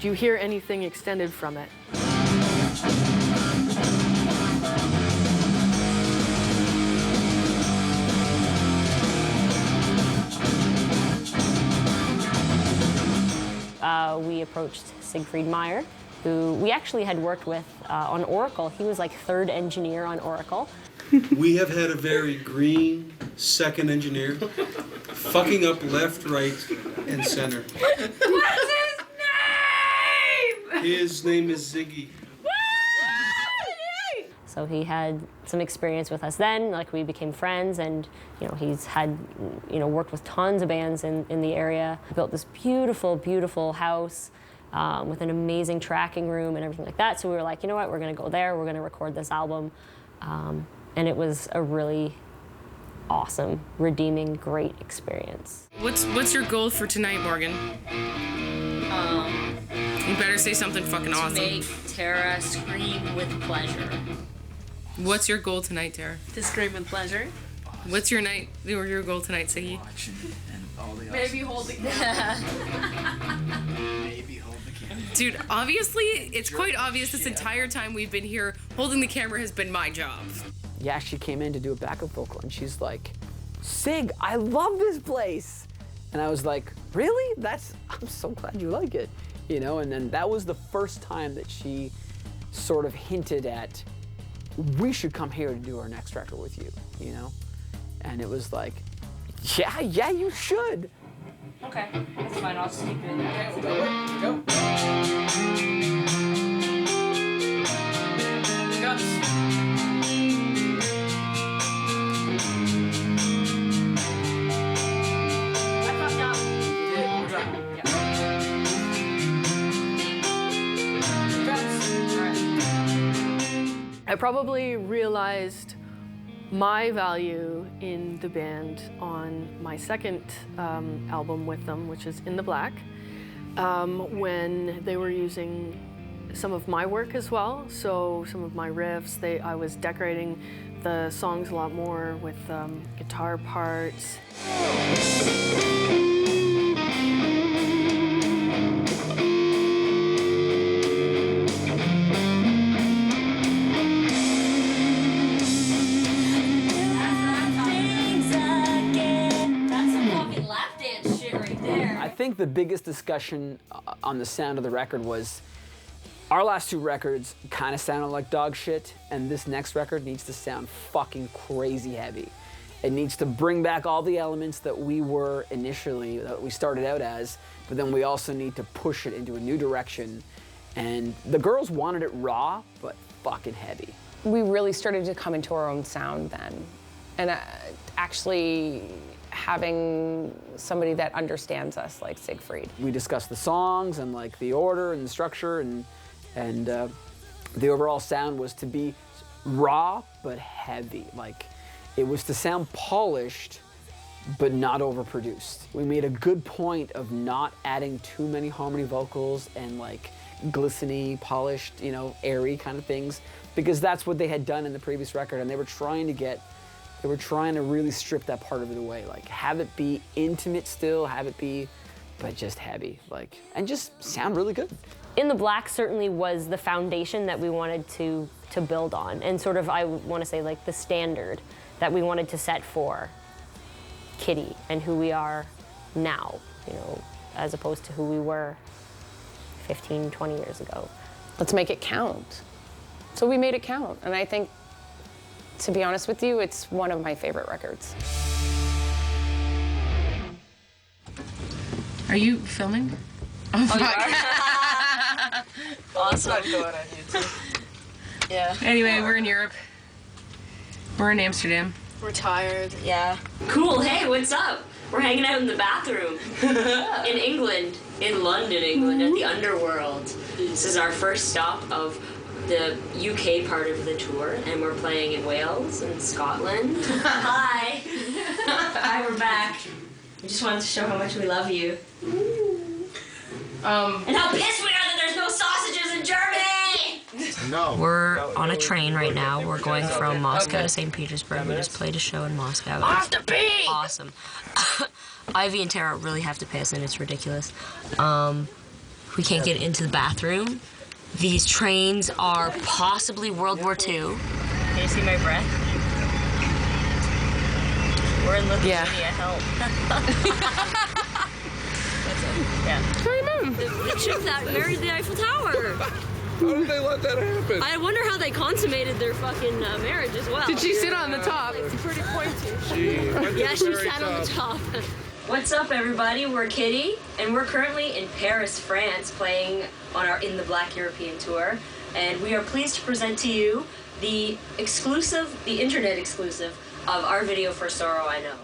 do you hear anything extended from it? We approached Siegfried Meyer, who we actually had worked with on Oracle. He was like third engineer on Oracle. We have had a very green second engineer fucking up left, right, and center. What's his name? His name is Ziggy. So he had some experience with us then, like we became friends, and you know, he's had, you know, worked with tons of bands in the area. Built this beautiful, beautiful house with an amazing tracking room and everything like that. So we were like, you know what, we're gonna go there, we're gonna record this album. And it was a really awesome, redeeming, great experience. What's your goal for tonight, Morgan? You better say something fucking awesome. Make Tara scream with pleasure. What's your goal tonight, Tara? To scream with pleasure. What's your goal tonight, Siggy? Maybe hold the camera. Dude, obviously, it's quite obvious this entire time we've been here, holding the camera has been my job. Yeah, she came in to do a backup vocal, and she's like, Sig, I love this place. And I was like, really? I'm so glad you like it. You know, and then that was the first time that she sort of hinted at, we should come here to do our next record with you, you know? And it was like, yeah, you should. Okay, that's fine. I'll just keep doing that. Okay, we'll go. I probably realized my value in the band on my second album with them, which is In the Black, when they were using some of my work as well. So some of my riffs, I was decorating the songs a lot more with guitar parts. I think the biggest discussion on the sound of the record was our last two records kind of sounded like dog shit, and this next record needs to sound fucking crazy heavy. It needs to bring back all the elements that we were initially, that we started out as, but then we also need to push it into a new direction. And the girls wanted it raw, but fucking heavy. we really started to come into our own sound then. And actually having somebody that understands us like Siegfried. We discussed the songs and like the order and the structure, and the overall sound was to be raw but heavy. Like it was to sound polished but not overproduced. We made a good point of not adding too many harmony vocals and like glistening, polished, you know, airy kind of things, because that's what they had done in the previous record, and they were trying to really strip that part of it away. Like have it be intimate still, have it be, but just heavy, like, and just sound really good. In the Black certainly was the foundation that we wanted to build on, and sort of, I want to say, like the standard that we wanted to set for Kittie and who we are now, you know, as opposed to who we were 15, 20 years ago. Let's make it count. So we made it count, and I think, to be honest with you, it's one of my favorite records. Are you filming? Oh, fuck. Awesome. It's not going on YouTube. Yeah. Anyway, we're in Europe. We're in Amsterdam. We're tired. Yeah. Cool, hey, what's up? We're hanging out in the bathroom in England, in London, England, at the Underworld. This is our first stop of the UK part of the tour, and we're playing in Wales and Scotland. Hi. Hi, we're back. We just wanted to show how much we love you. And how pissed we are that there's no sausages in Germany! No. We're on a train right now. We're going from Moscow to St. Petersburg. We just played a show in Moscow. Off the beat! Awesome. Ivy and Tara really have to pay us in. It's ridiculous. We can't get into the bathroom. These trains are possibly World War II. Can you see my breath? We're in Lithuania. Help. Yeah. What do you mean? The chick that married the Eiffel Tower. How did they let that happen? I wonder how they consummated their fucking marriage as well. Did she sit on the top? It's pretty pointy. Yeah, she sat on the top. What's up, everybody? We're Kittie, and we're currently in Paris, France, playing on our In the Black European tour. And we are pleased to present to you the internet exclusive of our video For Sorrow I Know.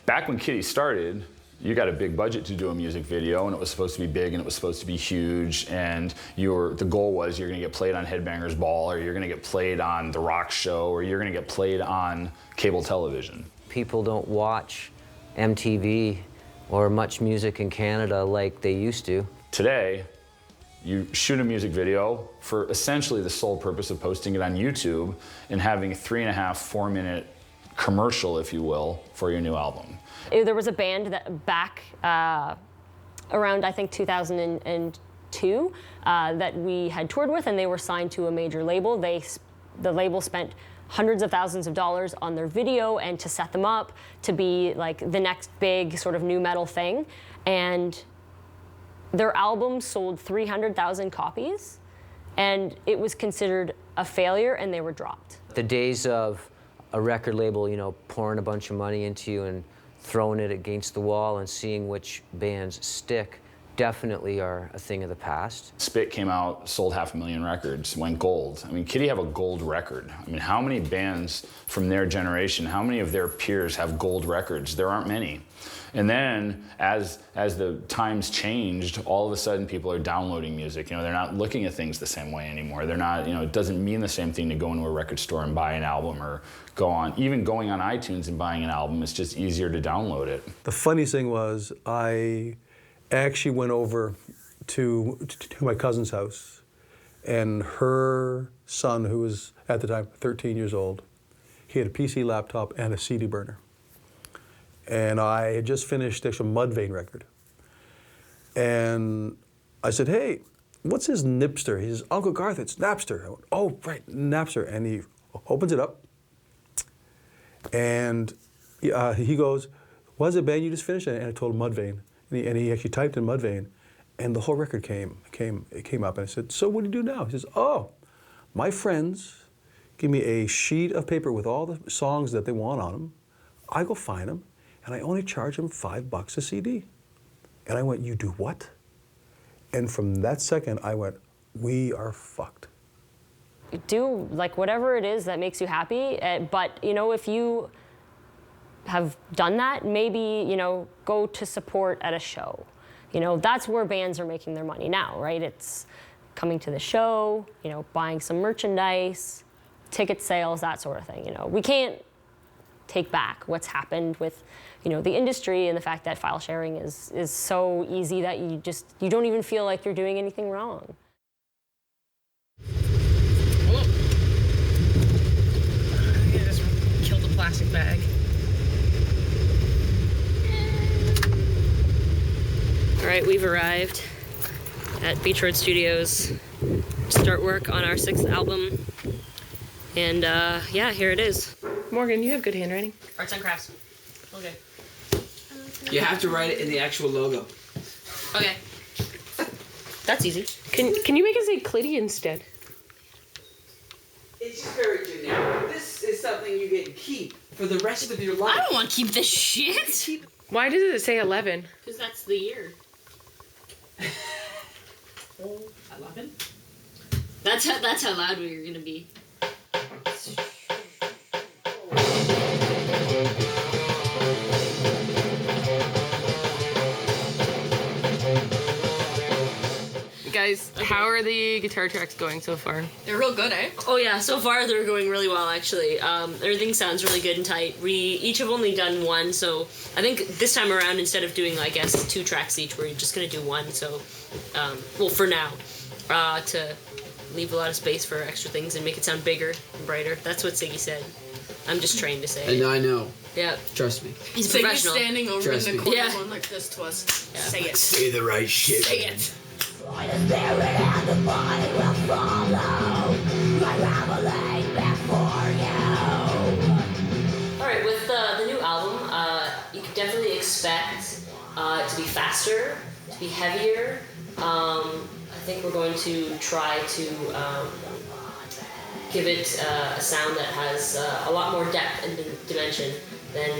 Back when Kittie started, you got a big budget to do a music video, and it was supposed to be big, and it was supposed to be huge, and the goal was you're gonna get played on Headbangers Ball, or you're gonna get played on The Rock Show, or you're gonna get played on cable television. People don't watch MTV or much music in Canada like they used to. Today, you shoot a music video for essentially the sole purpose of posting it on YouTube and having a 3.5, 4-minute commercial, if you will, for your new album. There was a band that back around, I think, 2002 that we had toured with, and they were signed to a major label. The label spent hundreds of thousands of dollars on their video and to set them up to be like the next big sort of new metal thing. And their album sold 300,000 copies, and it was considered a failure, and they were dropped. The days of a record label, you know, pouring a bunch of money into you and throwing it against the wall and seeing which bands stick definitely are a thing of the past. Spit came out, sold 500,000 records, went gold. I mean, Kittie have a gold record. I mean, how many bands from their generation, how many of their peers have gold records? There aren't many. And then, as the times changed, all of a sudden people are downloading music. You know, they're not looking at things the same way anymore. They're not, you know, it doesn't mean the same thing to go into a record store and buy an album or even going on iTunes and buying an album. It's just easier to download it. The funniest thing was I actually went over to my cousin's house, and her son, who was at the time 13 years old, he had a PC laptop and a CD burner. And I had just finished actually a Mudvayne record. And I said, hey, what's his Nipster? He says, Uncle Garth, it's Napster. I went, oh, right, Napster. And he opens it up. And he goes, what is it, band you just finished? And I told him Mudvayne. And he actually typed in Mudvayne. And the whole record came up. And I said, so what do you do now? He says, oh, my friends give me a sheet of paper with all the songs that they want on them. I go find them. And I only charge them $5 a CD. And I went, you do what? And from that second, I went, we are fucked. Do like whatever it is that makes you happy, but you know, if you have done that, maybe, you know, go to support at a show. You know, that's where bands are making their money now, right? It's coming to the show, you know, buying some merchandise, ticket sales, that sort of thing. You know, we can't take back what's happened with, you know, the industry and the fact that file sharing is so easy that you don't even feel like you're doing anything wrong. I just killed a plastic bag. All right, we've arrived at Beach Road Studios to start work on our 6th album. And yeah, here it is. Morgan, you have good handwriting. Arts and crafts. Okay. You have to write it in the actual logo. Okay. That's easy. Can you make it say Kittie instead? It's just very generic. This is something you get to keep for the rest of your life. I don't want to keep this shit. Why does it say 11? Because that's the year. 11? That's how loud we were gonna be. Guys, how are the guitar tracks going so far? They're real good, eh? Oh yeah, so far they're going really well actually. Everything sounds really good and tight. We each have only done one, so I think this time around instead of doing, I guess, 2 tracks each, we're just gonna do one. So, well, for now, to leave a lot of space for extra things and make it sound bigger and brighter. That's what Siggy said. I'm just trained to say it. And I know. Yeah. Trust me. He's a professional. Siggy's standing over Trust in the me. corner Yeah. going like this to us. Yeah. Say it. Say the right shit. Say it. The spirit and the body will follow, unraveling before you. Alright, with the new album, you can definitely expect it to be faster, to be heavier. I think we're going to try to give it a sound that has a lot more depth and dimension than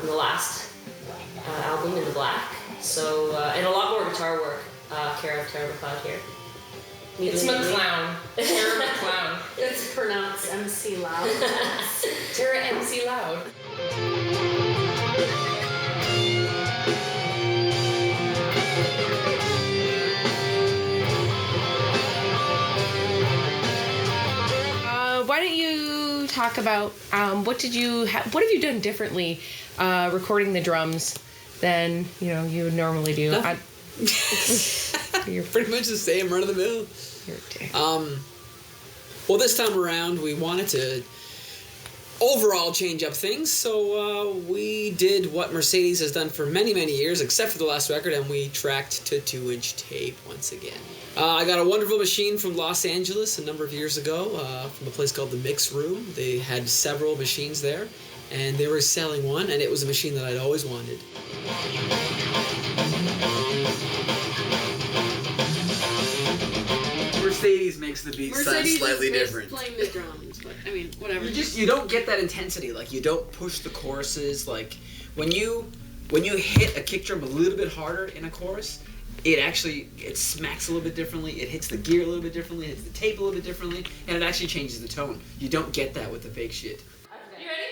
the last album, In the Black. So, and a lot more guitar work. Kara McLeod here. It's McClown. Tara McClown. It's pronounced MC Loud. Tara MC Loud. Why don't you talk about what have you done differently recording the drums than you would normally do? You're pretty much the same, run of the mill. Well, this time around, we wanted to overall change up things, so we did what Mercedes has done for many, many years, except for the last record, and we tracked to 2-inch tape once again. I got a wonderful machine from Los Angeles a number of years ago, from a place called the Mix Room. They had several machines there, and they were selling one, and it was a machine that I'd always wanted. Mercedes makes the beat sound slightly different. Playing the drums, but I mean, whatever. You don't get that intensity. Like, you don't push the choruses. Like, when you hit a kick drum a little bit harder in a chorus, it smacks a little bit differently, it hits the gear a little bit differently, it hits the tape a little bit differently, and it actually changes the tone. You don't get that with the fake shit. You ready?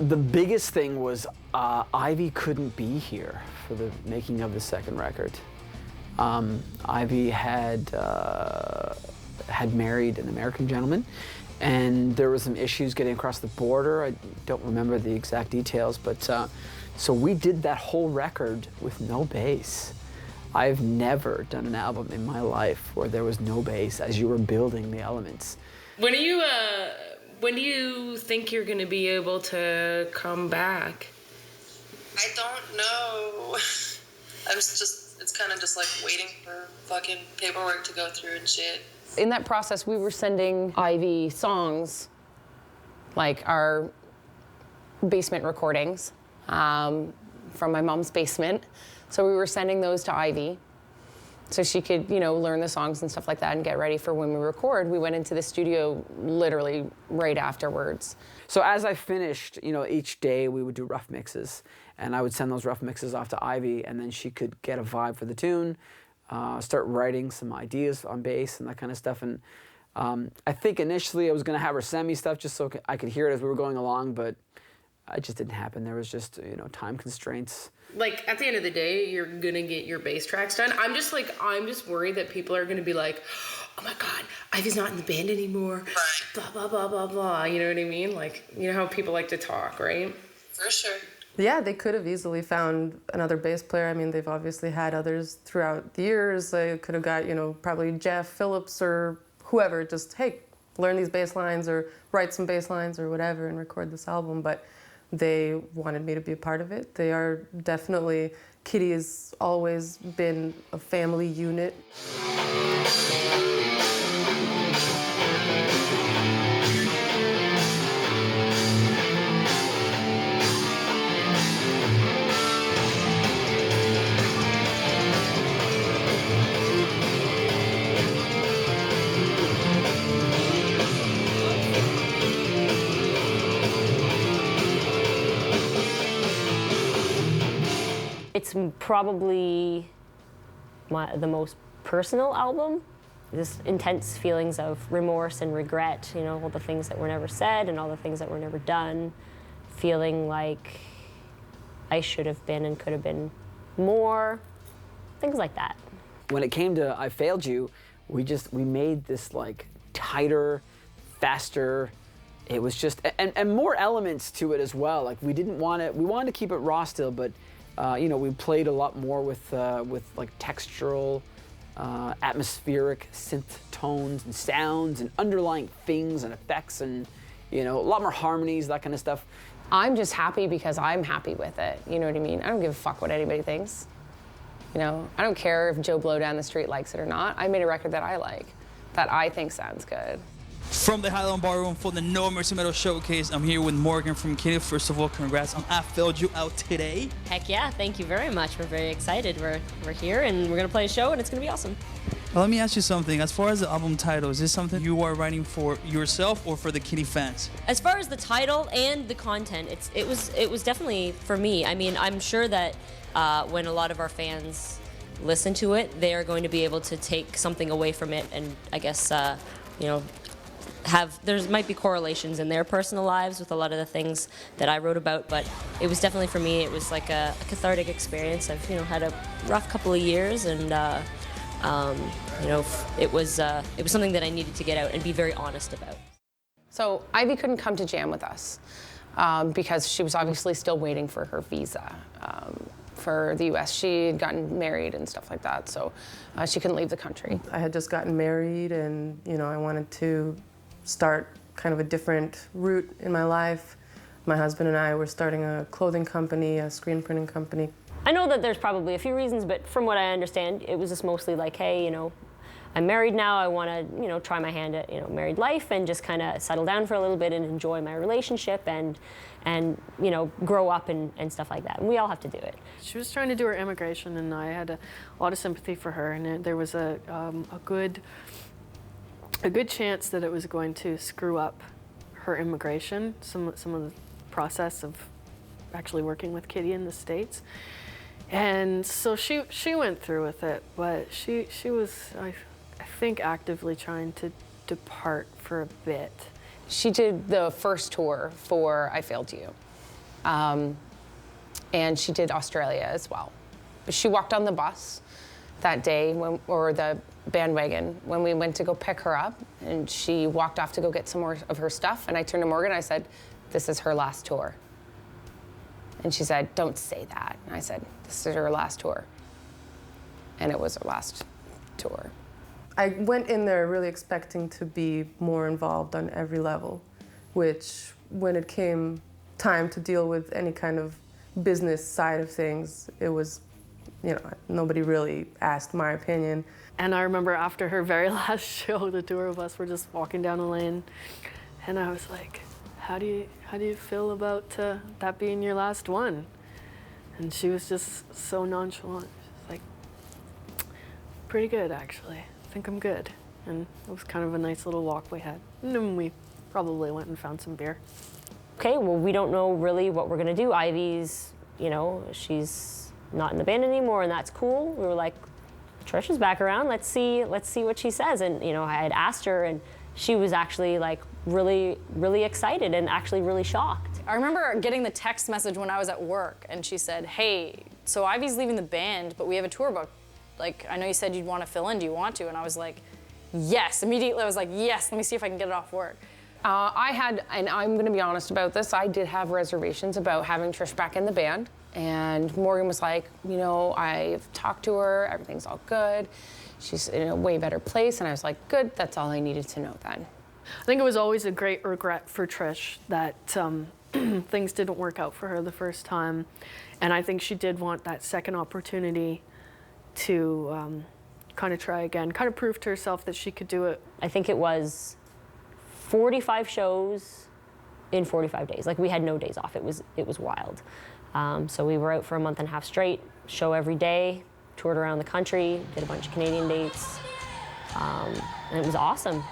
The biggest thing was Ivy couldn't be here for the making of the second record. Ivy had married an American gentleman, and there were some issues getting across the border. I don't remember the exact details, but so we did that whole record with no bass. I've never done an album in my life where there was no bass as you were building the elements. When do you think you're going to be able to come back? I don't know. It's kind of just like waiting for fucking paperwork to go through and shit. In that process, we were sending Ivy songs, like our basement recordings from my mom's basement. So we were sending those to Ivy so she could, learn the songs and stuff like that and get ready for when we record. We went into the studio literally right afterwards. So as I finished, each day we would do rough mixes, and I would send those rough mixes off to Ivy, and then she could get a vibe for the tune, start writing some ideas on bass and that kind of stuff. And I think initially I was going to have her send me stuff just so I could hear it as we were going along, but it just didn't happen. There was just, time constraints. Like, at the end of the day, you're gonna get your bass tracks done. I'm just worried that people are gonna be like, oh my God, Ivy's not in the band anymore, blah, blah, blah, blah, blah. You know what I mean? Like, you know how people like to talk, right? For sure. Yeah, they could have easily found another bass player. I mean, they've obviously had others throughout the years. They could have got, probably Jeff Phillips or whoever, just, hey, learn these bass lines or write some bass lines or whatever and record this album. But they wanted me to be a part of it. They are definitely, Kittie has always been a family unit. It's probably the most personal album. Just intense feelings of remorse and regret, all the things that were never said and all the things that were never done. Feeling like I should have been and could have been more, things like that. When it came to I Failed You, we made this tighter, faster. It was just, and more elements to it as well. Like we wanted to keep it raw still, but we played a lot more with textural, atmospheric synth tones and sounds and underlying things and effects and, a lot more harmonies, that kind of stuff. I'm just happy because I'm happy with it. You know what I mean? I don't give a fuck what anybody thinks. I don't care if Joe Blow down the street likes it or not. I made a record that I like, that I think sounds good. From the Highland Ballroom for the No Mercy Metal Showcase, I'm here with Morgan from Kittie. First of all, congrats on I Failed You out today. Heck yeah, thank you very much. We're very excited. We're here and we're gonna play a show and it's gonna be awesome. Well, let me ask you something. As far as the album title, is this something you are writing for yourself or for the Kittie fans? As far as the title and the content, it was definitely for me. I mean, I'm sure that when a lot of our fans listen to it, they are going to be able to take something away from it and I guess, there might be correlations in their personal lives with a lot of the things that I wrote about, but it was definitely for me, it was like a cathartic experience. I've had a rough couple of years and it was something that I needed to get out and be very honest about. So Ivy couldn't come to jam with us because she was obviously still waiting for her visa for the US. She had gotten married and stuff like that, so she couldn't leave the country. I had just gotten married and, I wanted to start kind of a different route in my life. My husband and I were starting a clothing company, a screen printing company. I know that there's probably a few reasons, but from what I understand, it was just mostly like, hey, I'm married now. I want to, you know, try my hand at, you know, married life and just kind of settle down for a little bit and enjoy my relationship and you know, grow up and stuff like that. And we all have to do it. She was trying to do her immigration, and I had a lot of sympathy for her. And there was a good chance that it was going to screw up her immigration, some of the process of actually working with Kittie in the States. And so she went through with it, but she was, I think, actively trying to depart for a bit. She did the first tour for I Failed You. And she did Australia as well. She walked on the bus that day, or the bandwagon, when we went to go pick her up, and she walked off to go get some more of her stuff, and I turned to Morgan and I said, this is her last tour. And she said, don't say that. And I said, this is her last tour. And it was her last tour. I went in there really expecting to be more involved on every level, which when it came time to deal with any kind of business side of things, it was, you know, nobody really asked my opinion. And I remember after her very last show, the two of us were just walking down the lane, and I was like, how do you feel about that being your last one? And she was just so nonchalant. She's like, pretty good, actually. I think I'm good. And it was kind of a nice little walk we had. And then we probably went and found some beer. Okay, well, we don't know really what we're gonna do. Ivy's, you know, she's not in the band anymore, and that's cool. We were like, Trisha's back around. Let's see what she says. And you know, I had asked her, and she was actually like really, really excited and actually really shocked. I remember getting the text message when I was at work, and she said, hey, so Ivy's leaving the band, but we have a tour booked. Like, I know you said you'd want to fill in. Do you want to? And I was like, yes. Immediately, I was like, yes. Let me see if I can get it off work. I had, and I'm going to be honest about this, I did have reservations about having Trish back in the band. And Morgan was like, you know, I've talked to her. Everything's all good. She's in a way better place. And I was like, good. That's all I needed to know then. I think it was always a great regret for Trish that things didn't work out for her the first time. And I think she did want that second opportunity to kind of try again, kind of prove to herself that she could do it. I think it was 45 shows in 45 days. Like, we had no days off. It was wild. So we were out for a month and a half straight, show every day, toured around the country, did a bunch of Canadian dates, and it was awesome.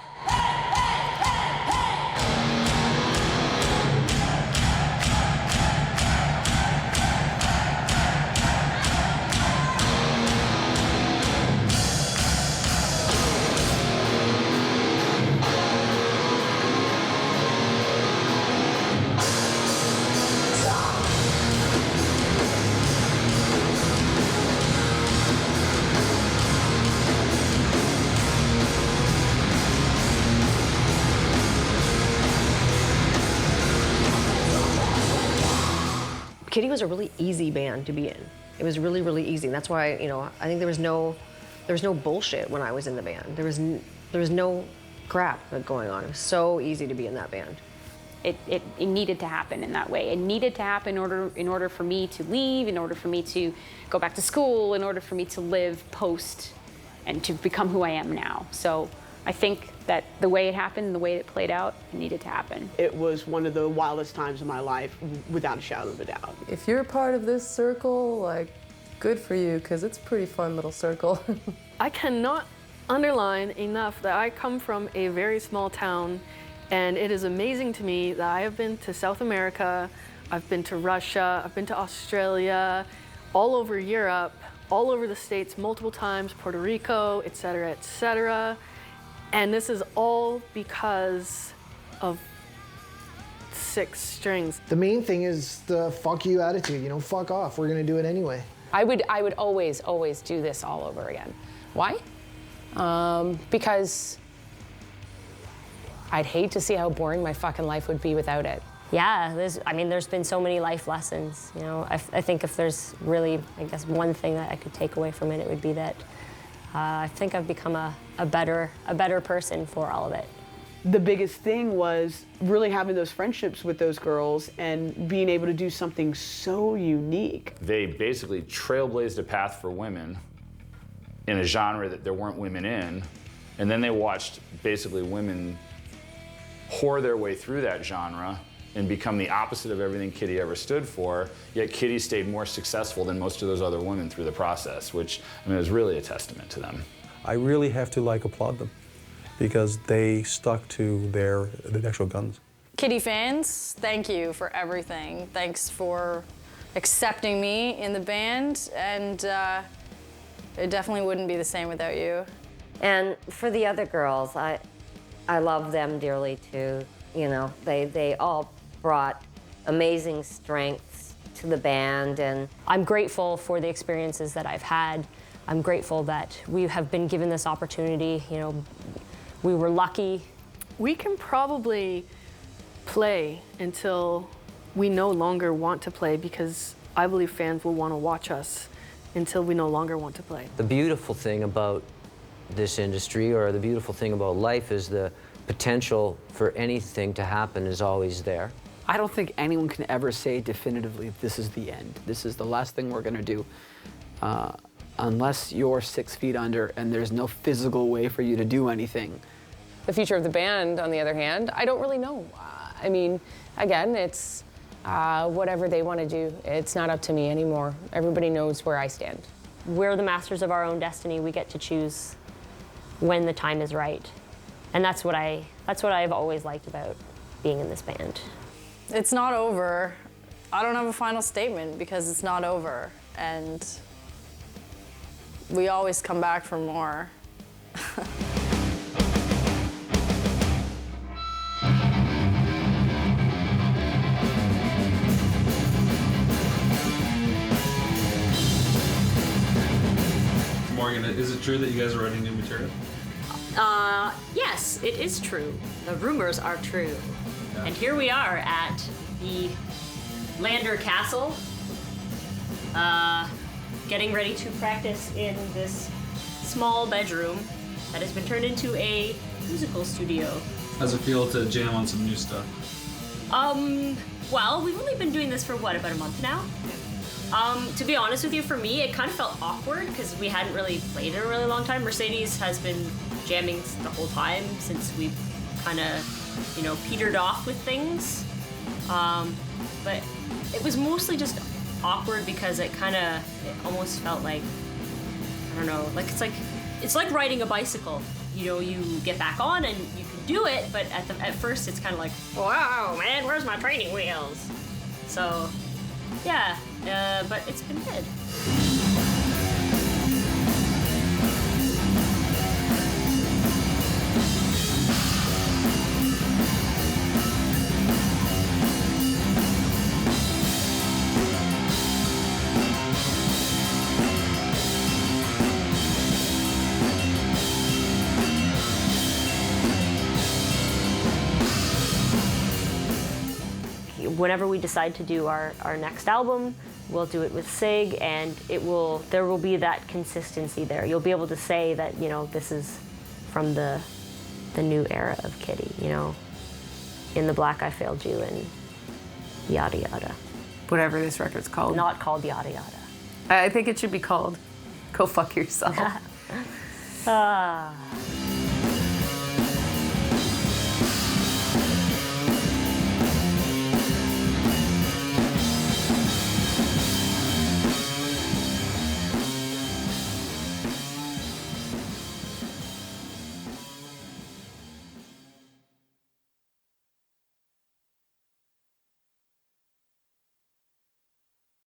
Kittie was a really easy band to be in. It was really, really easy. And that's why, you know, I think there was no bullshit when I was in the band. There was no crap going on. It was so easy to be in that band. It needed to happen in that way. It needed to happen in order for me to leave, in order for me to go back to school, in order for me to live post and to become who I am now. So I think that the way it happened, the way it played out, it needed to happen. It was one of the wildest times of my life, without a shadow of a doubt. If you're part of this circle, like, good for you, because it's a pretty fun little circle. I cannot underline enough that I come from a very small town, and it is amazing to me that I have been to South America, I've been to Russia, I've been to Australia, all over Europe, all over the States multiple times, Puerto Rico, et cetera, and this is all because of 6 strings. The main thing is the fuck you attitude, you know, fuck off, we're gonna do it anyway. I would always do this all over again. Why? Because I'd hate to see how boring my fucking life would be without it. Yeah, there's been so many life lessons. You know, I think if there's really, I guess, one thing that I could take away from it, it would be that I think I've become a better person for all of it. The biggest thing was really having those friendships with those girls and being able to do something so unique. They basically trailblazed a path for women in a genre that there weren't women in, And then they watched basically women whore their way through that genre and become the opposite of everything Kittie ever stood for, yet Kittie stayed more successful than most of those other women through the process, which, I mean, is really a testament to them. I really have to applaud them because they stuck to their actual guns. Kittie fans, thank you for everything. Thanks for accepting me in the band, and it definitely wouldn't be the same without you. And for the other girls, I love them dearly too. You know, they all brought amazing strengths to the band, and I'm grateful for the experiences that I've had. I'm grateful that we have been given this opportunity. You know, we were lucky. We can probably play until we no longer want to play, because I believe fans will want to watch us until we no longer want to play. The beautiful thing about this industry, or the beautiful thing about life, is the potential for anything to happen is always there. I don't think anyone can ever say definitively this is the end. This is the last thing we're gonna do. Unless you're 6 feet under and there's no physical way for you to do anything. The future of the band, on the other hand, I don't really know. I mean, again, it's whatever they want to do. It's not up to me anymore. Everybody knows where I stand. We're the masters of our own destiny. We get to choose when the time is right. And that's what I've always liked about being in this band. It's not over. I don't have a final statement because it's not over. And we always come back for more. Morgan, is it true that you guys are writing new material? Yes, it is true. The rumors are true. Yeah. And here we are at the Lander Castle, getting ready to practice in this small bedroom that has been turned into a musical studio. How's it feel to jam on some new stuff? Well, we've only been doing this for what, about a month now? To be honest with you, for me, it kind of felt awkward because we hadn't really played in a really long time. Mercedes has been jamming the whole time since we've kind of, you know, petered off with things. But it was mostly just awkward because it almost felt like, I don't know, like it's like riding a bicycle. You know, you get back on and you can do it, but at first it's kind of like, wow, man, where's my training wheels? So, yeah. But it's been good. Whenever we decide to do our next album, we'll do it with Sig, and there will be that consistency there. You'll be able to say that, you know, this is from the new era of Kittie, you know. In the Black I Failed You and yada yada. Whatever this record's called. Not called yada yada. I think it should be called Go Fuck Yourself. Ah.